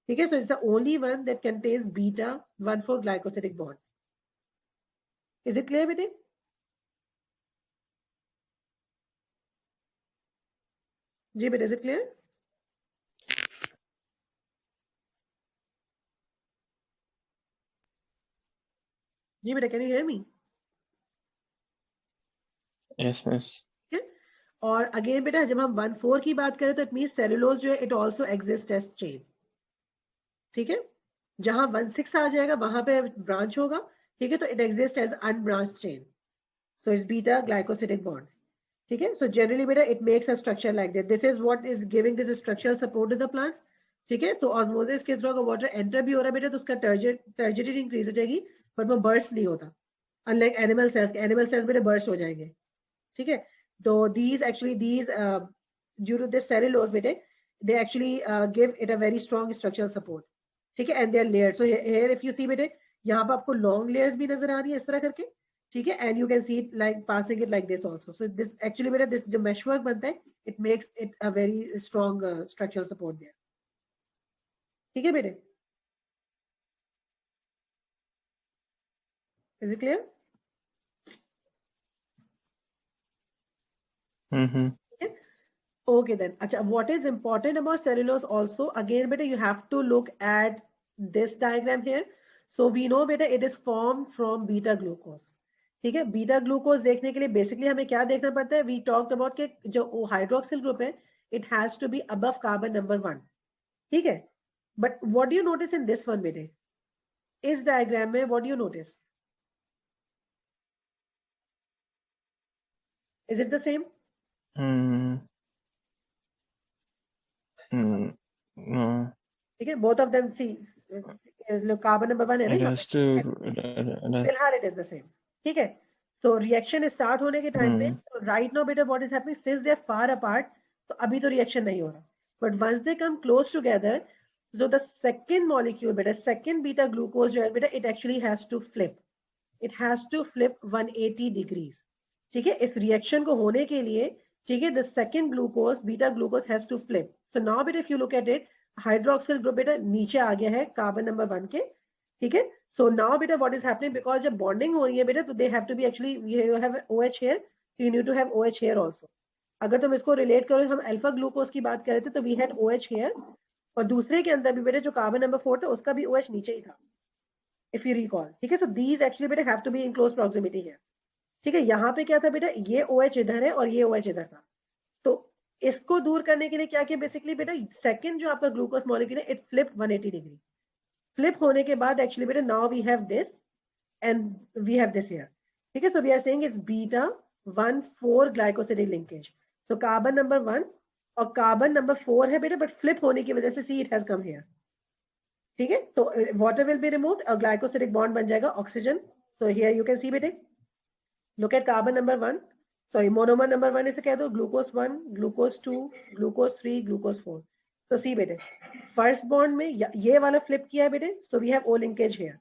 Speaker 1: Okay, so it's the only one that contains beta 1,4 glycosidic bonds. Is it clear with it? जी बेटा, is it clear? जी बेटा, can you hear me?
Speaker 2: Yes, miss.
Speaker 1: और again बेटा जब हम 1,4 की बात करें तो इट मीन सेलुलोज जो है it also exist as chain. ठीक है. जहां 1,6 आ जाएगा वहां पे ब्रांच होगा. ठीक है. तो it exist as unbranched chain. So it's beta glycosidic bonds. ठीक है. सो जनरली बेटा it makes a structure like that. This is what is giving this structural support to the plants. ठीक है. तो ऑस्मोसिस के थ्रू अगर water enter भी हो रहा है बेटा तो उसका टर्जिडिटी इंक्रीज हो जाएगी, बट वो बर्स्ट नहीं होता. अनलाइक एनिमल सेल्स बेटा बर्स्ट हो जाएंगे. ठीक है. So these due to this cellulose बेटे, they actually give it a very strong structural support. ठीक है. And they are layered. So here if you see बेटे, यहाँ पर आपको long layers भी नजर आ रही है इस तरह करके. ठीक है. And you can see it like passing it like this also. So this actually बेटे this जो meshwork बनता है, it makes it a very strong structural support there. ठीक है बेटे. Is it clear?
Speaker 2: Mm-hmm.
Speaker 1: Okay then. Acha, what is important about cellulose also? Again, beta, you have to look at this diagram here. So we know beta, it is formed from beta glucose. ठीक है. Beta glucose देखने के लिए basically हमें क्या देखना पड़ता है? वी टॉक्ड अबाउट के जो हाइड्रोक्सिल ग्रुप है, it has to be above carbon number 1. ठीक है. But what do you notice in this one बेटे? इस डायग्राम में what do you notice? Is it the same?
Speaker 2: No.
Speaker 1: ठीक है. Both of them see carbon number 1 है ना.
Speaker 2: It has to.
Speaker 1: फिलहाल इट इज द सेम. ठीक है. So reaction start होने के time पे, so right now बेटा what is happening, since they are far apart, तो अभी तो reaction नहीं हो रहा. But once they come close together, so the second molecule बेटा, second beta glucose जो है बेटा, it actually has to flip. It has to flip 180 degrees. ठीक है, इस reaction को होने के लिए, ठीक है, the second glucose, beta glucose has to flip. So now बेटा if you look at it, hydroxyl group बेटा नीचे आ गया है carbon number 1 के, ठीक है. So now बेटा what is happening, because जब bonding हो रही है बेटा, तो they have to be actually, you have OH here, so you need to have OH here also. अगर तुम इसको relate करो, हम अल्फा ग्लूकोज की बात कर रहे थे, तो we had OH here, और दूसरे के अंदर भी बेटा जो कार्बन नंबर 4 था उसका भी OH नीचे ही था, if you recall. ठीक है, so these actually बेटा have to be in close proximity here. ठीक है, यहाँ पे क्या था बेटा, ये OH इधर है और ये OH इधर था, तो इसको दूर करने के लिए क्या किया बेसिकली बेटा, सेकंड जो आपका ग्लूकोज मॉलिक्यूल है, इट फ्लिप 180 डिग्री. फ्लिप होने के बाद एक्चुअली बेटा now we have this and we have this here. ठीक है, so we are saying it's beta 1,4 glycosidic linkage. So carbon number 1 और कार्बन नंबर 4 है बेटा, बट फ्लिप होने की वजह से see it has come here. ठीक है, तो वाटर विल बी रिमूव्ड और ग्लाइकोसिडिक बॉन्ड बन जाएगा oxygen. So here you can see बेटे, look at carbon number 1, sorry monomer number 1 इसे कह दो, ग्लूकोज 1, ग्लूकोज 2, ग्लूकोज 3, ग्लूकोज 4. तो सी बेटे, फर्स्ट बॉन्ड में ये वाला फ्लिप किया है बेटे, so we have O linkage here.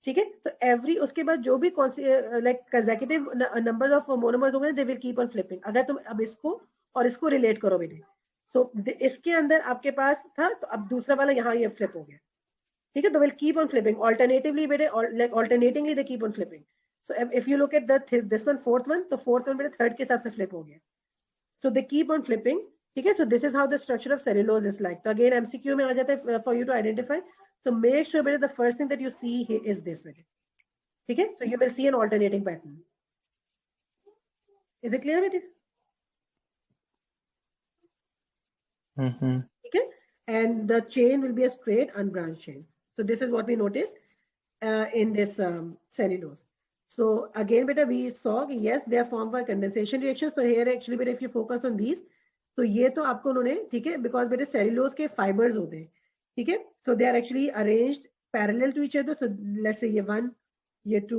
Speaker 1: ठीक है, तो एवरी उसके बाद जो भी like consecutive numbers of monomers होंगे, they will keep on flipping. अगर तुम अब इसको और इसको रिलेट करो बेटे, सो इसके अंदर आपके पास था, तो अब दूसरा वाला यहाँ ये फ्लिप हो गया. ठीक है, तो will keep on flipping alternatively बेटे, और like alternatingly they keep on flipping. So if you look at this one, fourth one, तो fourth one बेटे third के हिसाब से flip हो गया. So they keep on flipping. ठीक है, so this is how the structure of cellulose is like. तो again MCQ में आ जाता है for you to identify. So make sure बेटे the first thing that you see here is this बेटे. ठीक है, so you will see an alternating pattern. Is it clear बेटे? ठीक है, and the chain will be a straight unbranched chain. So this is what we notice in this cellulose. So again beta we saw yes they are formed by condensation reactions. So here actually beta if you focus on these, तो ये तो आपको उन्होंने, ठीक है, because बेटे cellulose के fibers होते हैं. ठीक है, so they are actually arranged parallel to each other. So let's say ये 1, ये 2,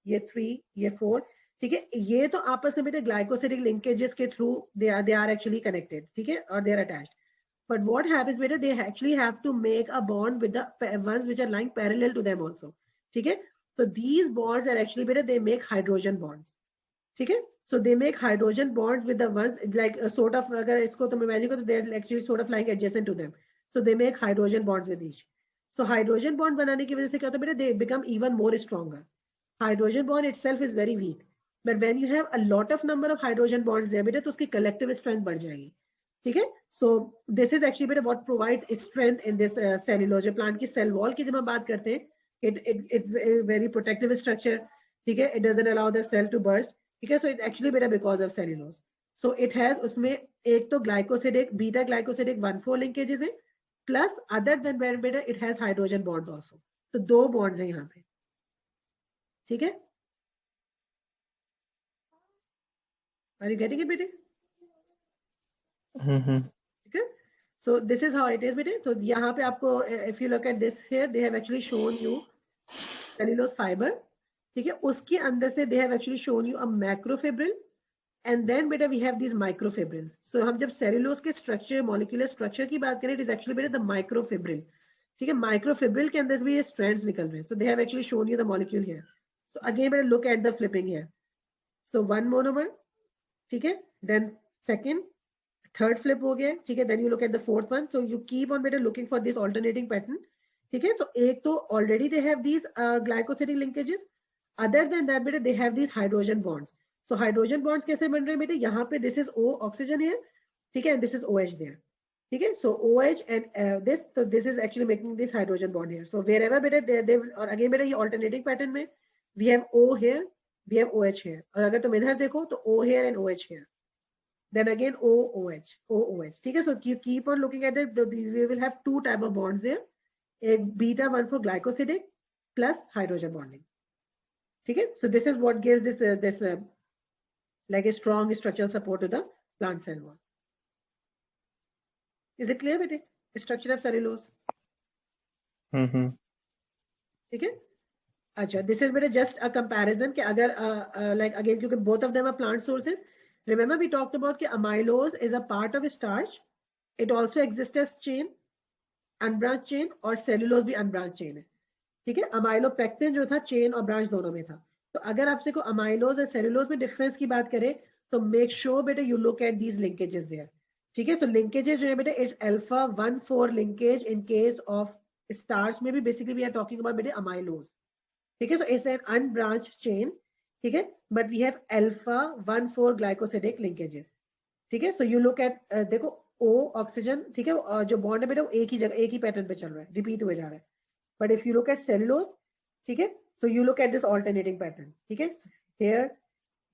Speaker 1: ये 3, ये 4. ठीक है, ये तो आपस में बेटे ग्लाइकोसिडिक लिंकेजेस के through they are actually connected. ठीक है, or they are attached. But what happens बेटे, they actually have to make a bond with the ones which are lying parallel to them also. ठीक है, so these bonds are actually better, they make hydrogen bonds. ठीक है, so they make hydrogen bonds with the ones like a sort of, अगर इसको तुम imagine करो, they are actually sort of lying adjacent to them. So they make hydrogen bonds with each. So hydrogen bond बनाने की वजह से क्या होता है बेटा, they become even more stronger. Hydrogen bond itself is very weak, but when you have a lot of number of hydrogen bonds there बेटा, तो उसकी collective strength बढ़ जाएगी. ठीक है, so this is actually बेटा what provides strength in this cellulose. Plant की cell wall की जब हम बात करते हैं, it's a very protective structure. ठीक है, it doesn't allow the cell to burst. ठीक है, so it's actually better because of cellulose. So it has उसमें एक तो glycosidic beta glycosidic 1,4 linkages है, plus other than better it has hydrogen bonds also. तो दो bonds हैं यहाँ पे. ठीक है, are you getting it बेटे? ठीक है, so this is how it is बेटे. तो यहाँ पे आपको if you look at this here, they have actually shown you cellulose fiber. ठीक है, उसके अंदर से they have actually shown you a macrofibril and then बेटा we have these microfibrils. So हम जब cellulose के structure, molecular structure की बात करें, it is actually बेटा the microfibril. ठीक है, microfibril के अंदर से भी ये strands निकल रहे हैं. So they have actually shown you the molecule here. So again बेटा look at the flipping here. So one monomer, ठीक है, then second, third flip हो गया, ठीक है, then you look at the fourth one. So you keep on बेटा looking for this alternating pattern. ठीक है, तो एक तो already they have these glycosidic linkages. Other than that बेटा they have these hydrogen bonds. So hydrogen bonds कैसे बन रहे हैं बेटे, यहाँ पे this is O oxygen here, ठीक है, and this is OH there. ठीक है, so OH and this, so this is actually making this hydrogen bond here. So wherever बेटे they will, और again बेटा ये alternating pattern में we have O here, we have OH here. और अगर तुम इधर देखो तो O here and OH here. Then again OOH, OOH. ठीक है, so you keep on looking at it, we will have two type of bonds there. एक beta 1,4 glycosidic plus hydrogen bonding. ठीक है, so this is what gives this like a strong structural support to the plant cell wall. Is it clear बेटे, structure of cellulose? ठीक है, अच्छा, this is बेटा just a comparison कि अगर like again क्योंकि both of them are plant sources. Remember we talked about कि amylose is a part of starch. It also exist as chain, unbranched chain, और cellulose भी unbranched chain है. ठीक है, amylopectin जो था चेन और ब्रांच दोनों में था. तो अगर आपसे को अमाइलोज और सेलुलोज में डिफरेंस की बात करें तो मेक श्योर बेटा you look at these linkages there. ठीक है, सो लिंकेजेस जो है बेटा it's alpha 1,4 linkage in case of starch में भी basically we are talking about बेटा अमाइलोज. ठीक है, so it's an unbranch chain. ठीक है, but we have alpha 1,4 glycosidic linkages. ठीक है, सो यू लुक एट देखो ओ ऑक्सीजन. ठीक है, जो बॉन्ड है बेटा वो एक ही जगह एक ही पैटर्न पे चल रहा है, रिपीट हुए जा रहा है. But if you look eight cellulose, ठीक है, so you look at this alternating pattern. ठीक है, here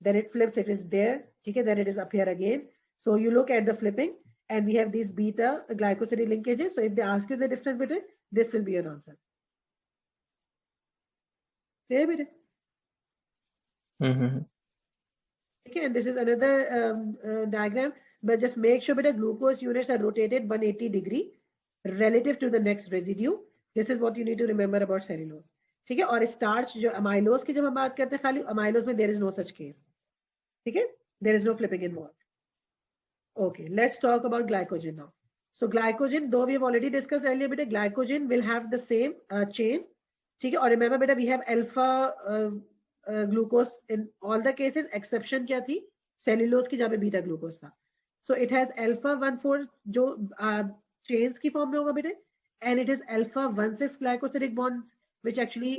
Speaker 1: then it flips, it is there. ठीक है, then it is up here again. So you look at the flipping and we have these beta glycosidic linkages. So if they ask you the difference between, this will be your answer. Clear beta? Okay, and this is another diagram, but just make sure beta glucose units are rotated 180 degree relative to the next residue. This is what you need to remember about cellulose. ठीक है, और starch जो amylose की जब हम बात करते हैं खाली अमाइलोज में there is no such case. ठीक है, there is no flipping involve. Okay, let's talk about glycogen now. So glycogen though we have already discuss earlier बेटा, glycogen will have the same chain. ठीक है, और remember बेटा we have alpha glucose in all the cases. Exception क्या थी? Cellulose की, जहां पे बीटा ग्लूकोज था. सो इट हैज अल्फा 1,4 जो चेन्स की फॉर्म में होगा बेटे, and it is alpha 1,6 glycosidic bonds which actually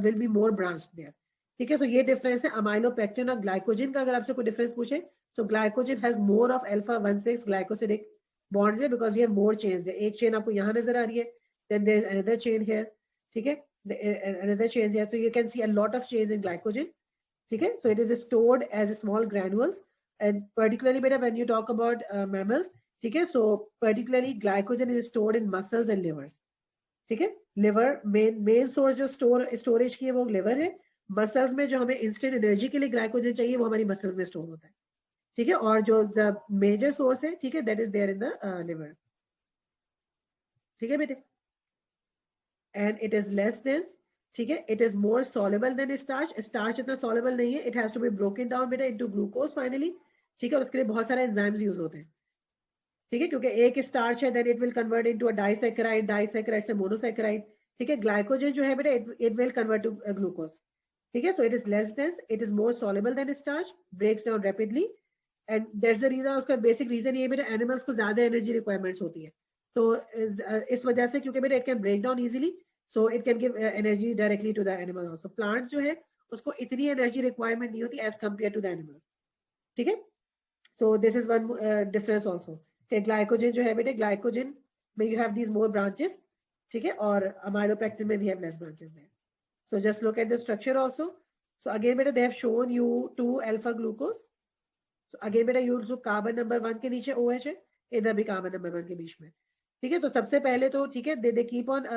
Speaker 1: will be more branched there. ठीक है, सो ये डिफरेंस है अमाइलोपेक्टिन और ग्लाइकोजन का. अगर आपसे कोई डिफरेंस पूछे तो glycogen has more of alpha 1,6 glycosidic bonds है बिकॉज ये मोर चेन्स है. एक चेन आपको यहाँ नजर आ रही है, then there is another chain here. ठीक है, another chain here. So you can see a lot of chains in glycogen. ठीक है, so it is stored as small granules and particularly बेटा when you talk about mammals. ठीक है, so particularly glycogen is stored in muscles and livers. ठीक है, liver main source जो storage की है वो लिवर है. मसल्स में जो हमें इंस्टेंट एनर्जी के लिए ग्लाइकोजन चाहिए वो हमारी मसल्स में स्टोर होता है. ठीक है, और जो द मेजर सोर्स है, ठीक है, that is there in the liver. ठीक है बेटे, and it is less than. ठीक है, it is more soluble than starch. Starch इतना सॉल्युबल नहीं है, it has to be broken down बेटा इनटू ग्लूकोज फाइनली. ठीक है, और उसके लिए बहुत सारे एंजाइम्स यूज होते हैं. ठीक है, क्योंकि एक स्टार्च है then it will convert into a disaccharide, disaccharide से मोनोसैकेराइड. ठीक है, ग्लाइकोजन जो है बेटा it will convert to glucose. ठीक है, so it is less dense, it is more soluble than starch, breaks down rapidly. And that's the reason, उसका basic reason ये बेटा एनिमल्स को ज्यादा एनर्जी रिक्वायरमेंट्स होती है. तो इस वजह से क्योंकि बेटा it can break down easily, so it can give energy directly to the animal also. Plants जो है उसको इतनी एनर्जी रिक्वायरमेंट नहीं होती as compare to the animals. ठीक है, so this is one difference also. Glycogen जो है बेटे, ग्लाइकोजन में you have these more branches. ठीक है, और अमाइलोपेक्टिन में we have less branches there. So just look at the structure also. So again बेटा दे have shown you 2 alpha glucose. So again बेटा यू जो कार्बन नंबर 1 के नीचे OH है, इधर भी कार्बन नंबर 1 के बीच में. ठीक है, तो सबसे पहले तो ठीक है दे कीप ऑन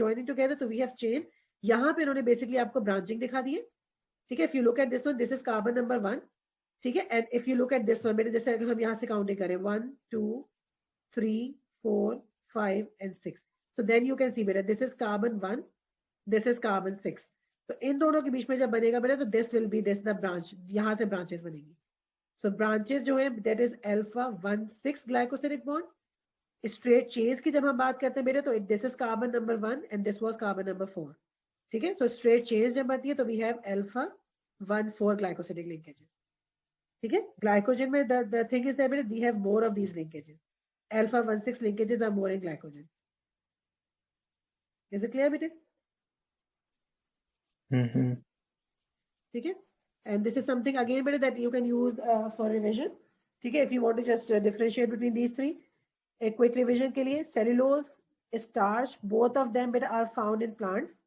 Speaker 1: जॉइनिंग टुगेदर, तो वी हैव चेन. यहाँ पे इन्होंने बेसिकली आपको ब्रांचिंग दिखा दी है. ठीक है, if you look at this one, this is carbon number 1. ठीक है, and if you look at this one बेटा, जैसे अगर हम यहाँ से काउंटिंग करें 1 2 3 4 5 and 6, so then you can see बेटा this is carbon 1, this is carbon 6. तो इन दोनों के बीच में जब बनेगा बेटा तो this will be this the branch, यहाँ से branches बनेगी. So branches जो है that is alpha 1,6 glycosidic bond. Straight chains की जब हम बात करते हैं बेटा तो this is carbon number 1 and this was carbon number 4. ठीक है, so straight chains जब बनती है तो we have alpha 1,4 glycosidic linkages. ठीक है, glycogen में the thing is that बेटा we have more of these linkages. Alpha 1,6 linkages are more in glycogen. Is it clear, beta? ठीक है, and this is something again beta that you can use for revision. ठीक है, if you want to just differentiate between these three, a quick revision के लिए cellulose, starch, both of them beta are found in plants.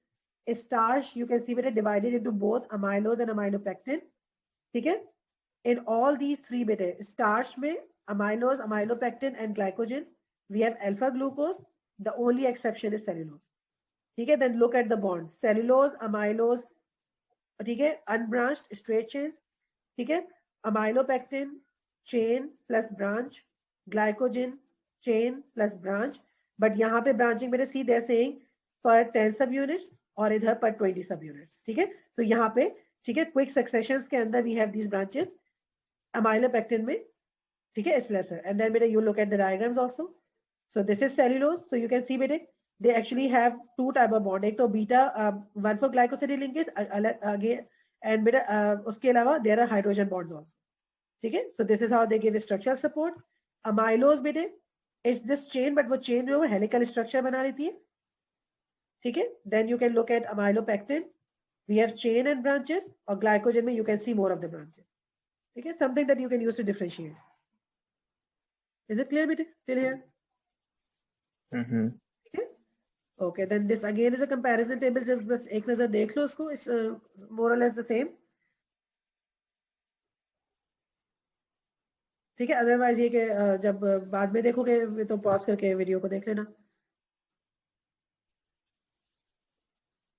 Speaker 1: Starch you can see beta divided into both amylose and amylopectin. ठीक है, in all these three beta, starch में amylose, amylopectin and glycogen, we have alpha glucose. The only exception is cellulose. ठीक है, then look at the bonds. Cellulose, amylose, ठीक है, unbranched straight chains. ठीक है, amylopectin chain plus branch, glycogen chain plus branch. But यहाँ पे branching मेरे see they're saying per 10 subunits. और इधर पर 20 सब यूनिट्स, ठीक है। तो यहाँ पे, ठीक है, क्विक सक्सेशंस के अंदर we have these branches, amylopectin में, ठीक है, it's lesser. And then beta, you look at the diagrams also. So this is cellulose. So you can see beta, they actually have two type of bond. एक तो beta 1,4 glycosidic linkage again, and beta उसके अलावा there are hydrogen bonds also. ठीक है. So this is how they give structural support. Amylose beta, it's this chain, but वो chain जो है helical structure बना देती है. ठीक है. Then you can look at amylopectin. We have chain and branches. और glycogen में you can see more of the branches. ठीक है. Something that you can use to differentiate. Is it clear beta till here?
Speaker 2: Mm-hmm.
Speaker 1: Okay. Okay, then this again is a comparison table. Just बस एक नजर देख लो उसको. It's more or less the same. ठीक है. Otherwise ये कि जब बाद में देखोगे तो pause करके वीडियो को देख लेना.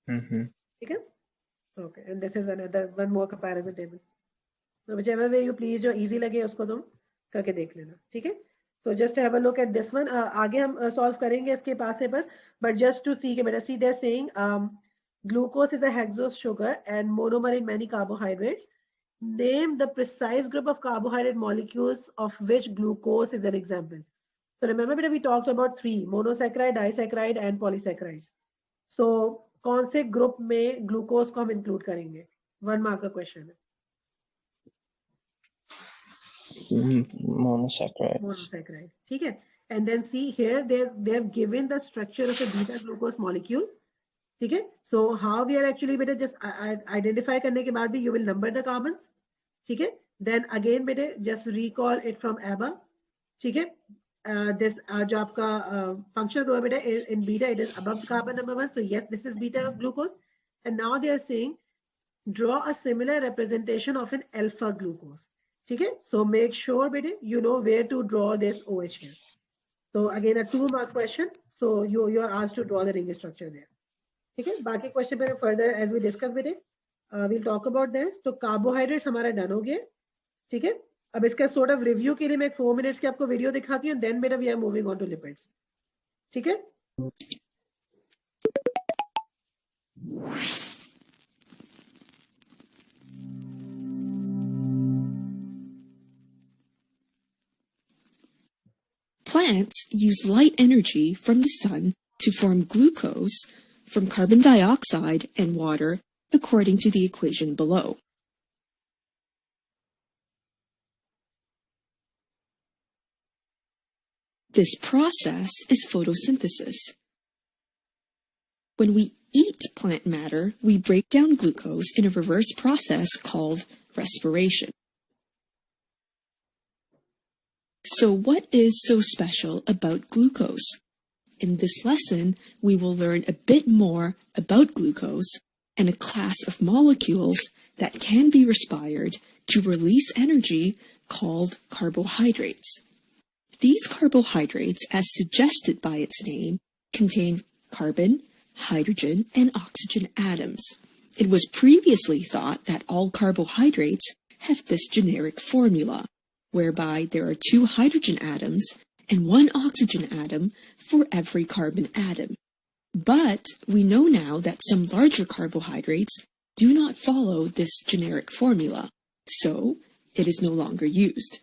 Speaker 2: Mm-hmm.
Speaker 1: ठीक है. Okay, and this is another one more comparison table. So whichever way you please, जो easy लगे उसको तुम करके देख लेना. ठीक है. So just have a look at this one. आगे हम solve करेंगे इसके पास से बस. But just to see, see they're saying glucose is a hexose sugar and monomer in many carbohydrates. Name the precise group of carbohydrate molecules of which glucose is an example. So remember we talked about three: monosaccharide, disaccharide, and polysaccharides. So कौन से group में glucose को हम include करेंगे? 1 mark का question है.
Speaker 2: Monosaccharides.
Speaker 1: Monosaccharide. ठीक है. And then see here they have given the structure of a beta glucose molecule. ठीक है. So how we are actually बेटे just identify करने के बाद भी you will number the carbons. ठीक है. Then again बेटे just recall it from above. ठीक है. This जो आपका functional group बेटे in beta it is above carbon number 1. So yes, this is beta glucose. And now they are saying draw a similar representation of an alpha glucose. ठीक है. So make sure बेटे you know where to draw this OH here. So again a 2 mark question. So you are asked to draw the ring structure there. ठीक है. बाकी question पे further as we discuss बेटे we'll talk about this. तो carbohydrates हमारा done हो गया. ठीक है. अब इसका sort of review के लिए मैं 4 minutes की आपको वीडियो दिखाती हूँ. Then बेटा we are moving on to lipids. ठीक है.
Speaker 3: Plants use light energy from the sun to form glucose from carbon dioxide and water according to the equation below. This process is photosynthesis. When we eat plant matter, we break down glucose in a reverse process called respiration. So what is so special about glucose? In this lesson, we will learn a bit more about glucose and a class of molecules that can be respired to release energy called carbohydrates. These carbohydrates, as suggested by its name, contain carbon, hydrogen, and oxygen atoms. It was previously thought that all carbohydrates have this generic formula, whereby there are 2 hydrogen atoms and 1 oxygen atom for every carbon atom. But we know now that some larger carbohydrates do not follow this generic formula, so it is no longer used.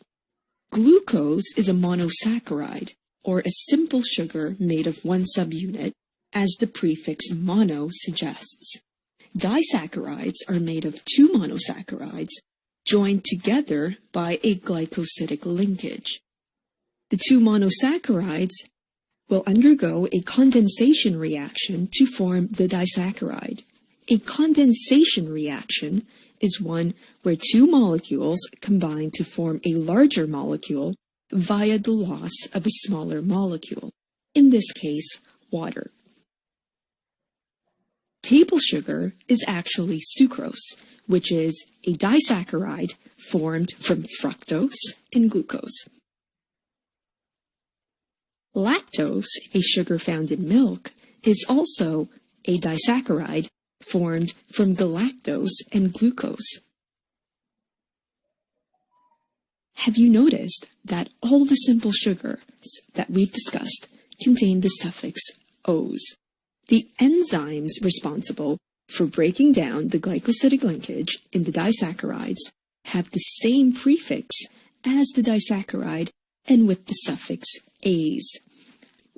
Speaker 3: Glucose is a monosaccharide, or a simple sugar made of 1 subunit, as the prefix mono suggests. Disaccharides are made of 2 monosaccharides joined together by a glycosidic linkage. The 2 monosaccharides will undergo a condensation reaction to form the disaccharide. A condensation reaction is one where 2 molecules combine to form a larger molecule via the loss of a smaller molecule, in this case, water. Table sugar is actually sucrose, which is a disaccharide formed from fructose and glucose. Lactose, a sugar found in milk, is also a disaccharide formed from galactose and glucose. Have you noticed that all the simple sugars that we've discussed contain the suffix -ose? The enzymes responsible for breaking down the glycosidic linkage in the disaccharides have the same prefix as the disaccharide and with the suffix ase.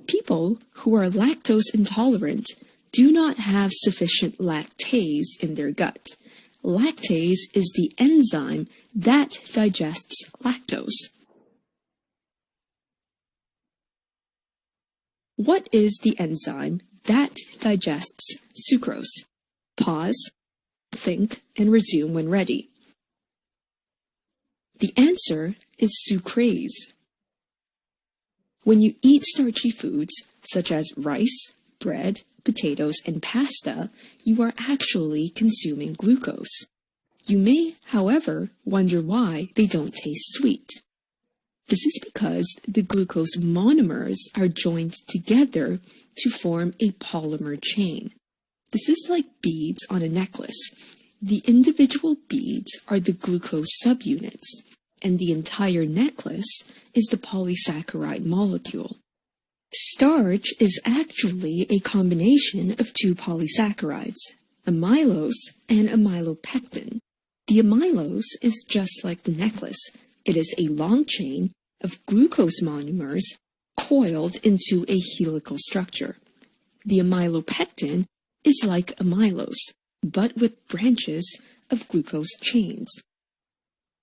Speaker 3: People who are lactose intolerant do not have sufficient lactase in their gut. Lactase is the enzyme that digests lactose. What is the enzyme that digests sucrose? Pause, think, and resume when ready. The answer is sucrase. When you eat starchy foods, such as rice, bread, potatoes, and pasta, you are actually consuming glucose. You may, however, wonder why they don't taste sweet. This is because the glucose monomers are joined together to form a polymer chain. This is like beads on a necklace. The individual beads are the glucose subunits, and the entire necklace is the polysaccharide molecule. Starch is actually a combination of two polysaccharides, amylose and amylopectin. The amylose is just like the necklace. It is a long chain of glucose monomers coiled into a helical structure. The amylopectin is like amylose, but with branches of glucose chains.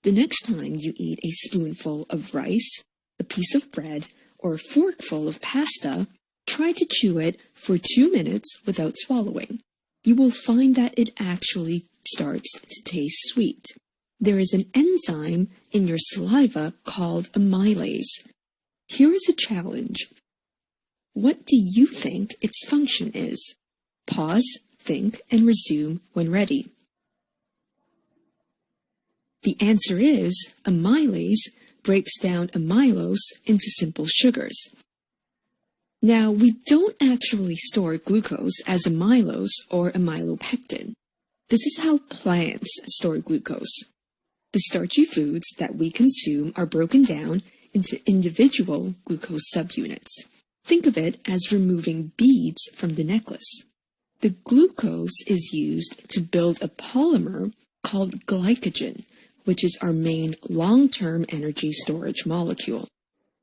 Speaker 3: The next time you eat a spoonful of rice, a piece of bread, or a forkful of pasta, try to chew it for 2 minutes without swallowing. You will find that it actually starts to taste sweet. There is an enzyme in your saliva called amylase. Here is a challenge. What do you think its function is? Pause, think, and resume when ready. The answer is amylase breaks down amylose into simple sugars. Now, we don't actually store glucose as amylose or amylopectin. This is how plants store glucose. The starchy foods that we consume are broken down into individual glucose subunits. Think of it as removing beads from the necklace. The glucose is used to build a polymer called glycogen, which is our main long-term energy storage molecule.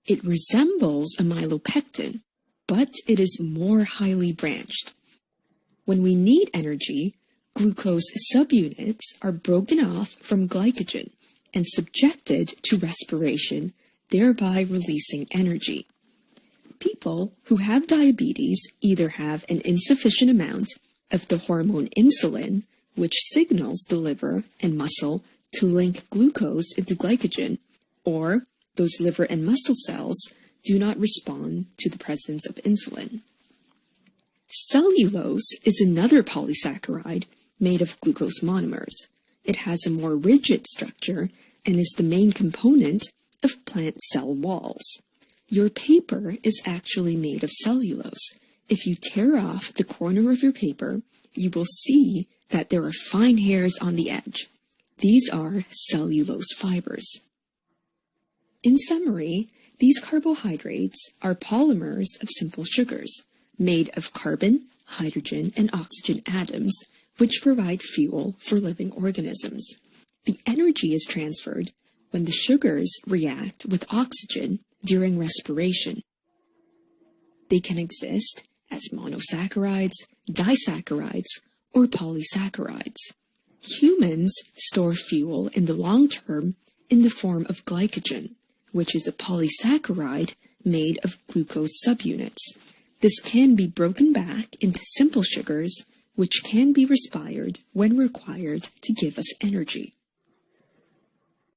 Speaker 3: It resembles amylopectin, but it is more highly branched. When we need energy, glucose subunits are broken off from glycogen and subjected to respiration, thereby releasing energy. People who have diabetes either have an insufficient amount of the hormone insulin, which signals the liver and muscle to link glucose into glycogen, or those liver and muscle cells do not respond to the presence of insulin. Cellulose is another polysaccharide made of glucose monomers. It has a more rigid structure and is the main component of plant cell walls. Your paper is actually made of cellulose. If you tear off the corner of your paper, you will see that there are fine hairs on the edge. These are cellulose fibers. In summary, these carbohydrates are polymers of simple sugars made of carbon, hydrogen, and oxygen atoms, which provide fuel for living organisms. The energy is transferred when the sugars react with oxygen during respiration. They can exist as monosaccharides, disaccharides, or polysaccharides. Humans store fuel in the long term in the form of glycogen, which is a polysaccharide made of glucose subunits. This can be broken back into simple sugars, which can be respired when required to give us energy.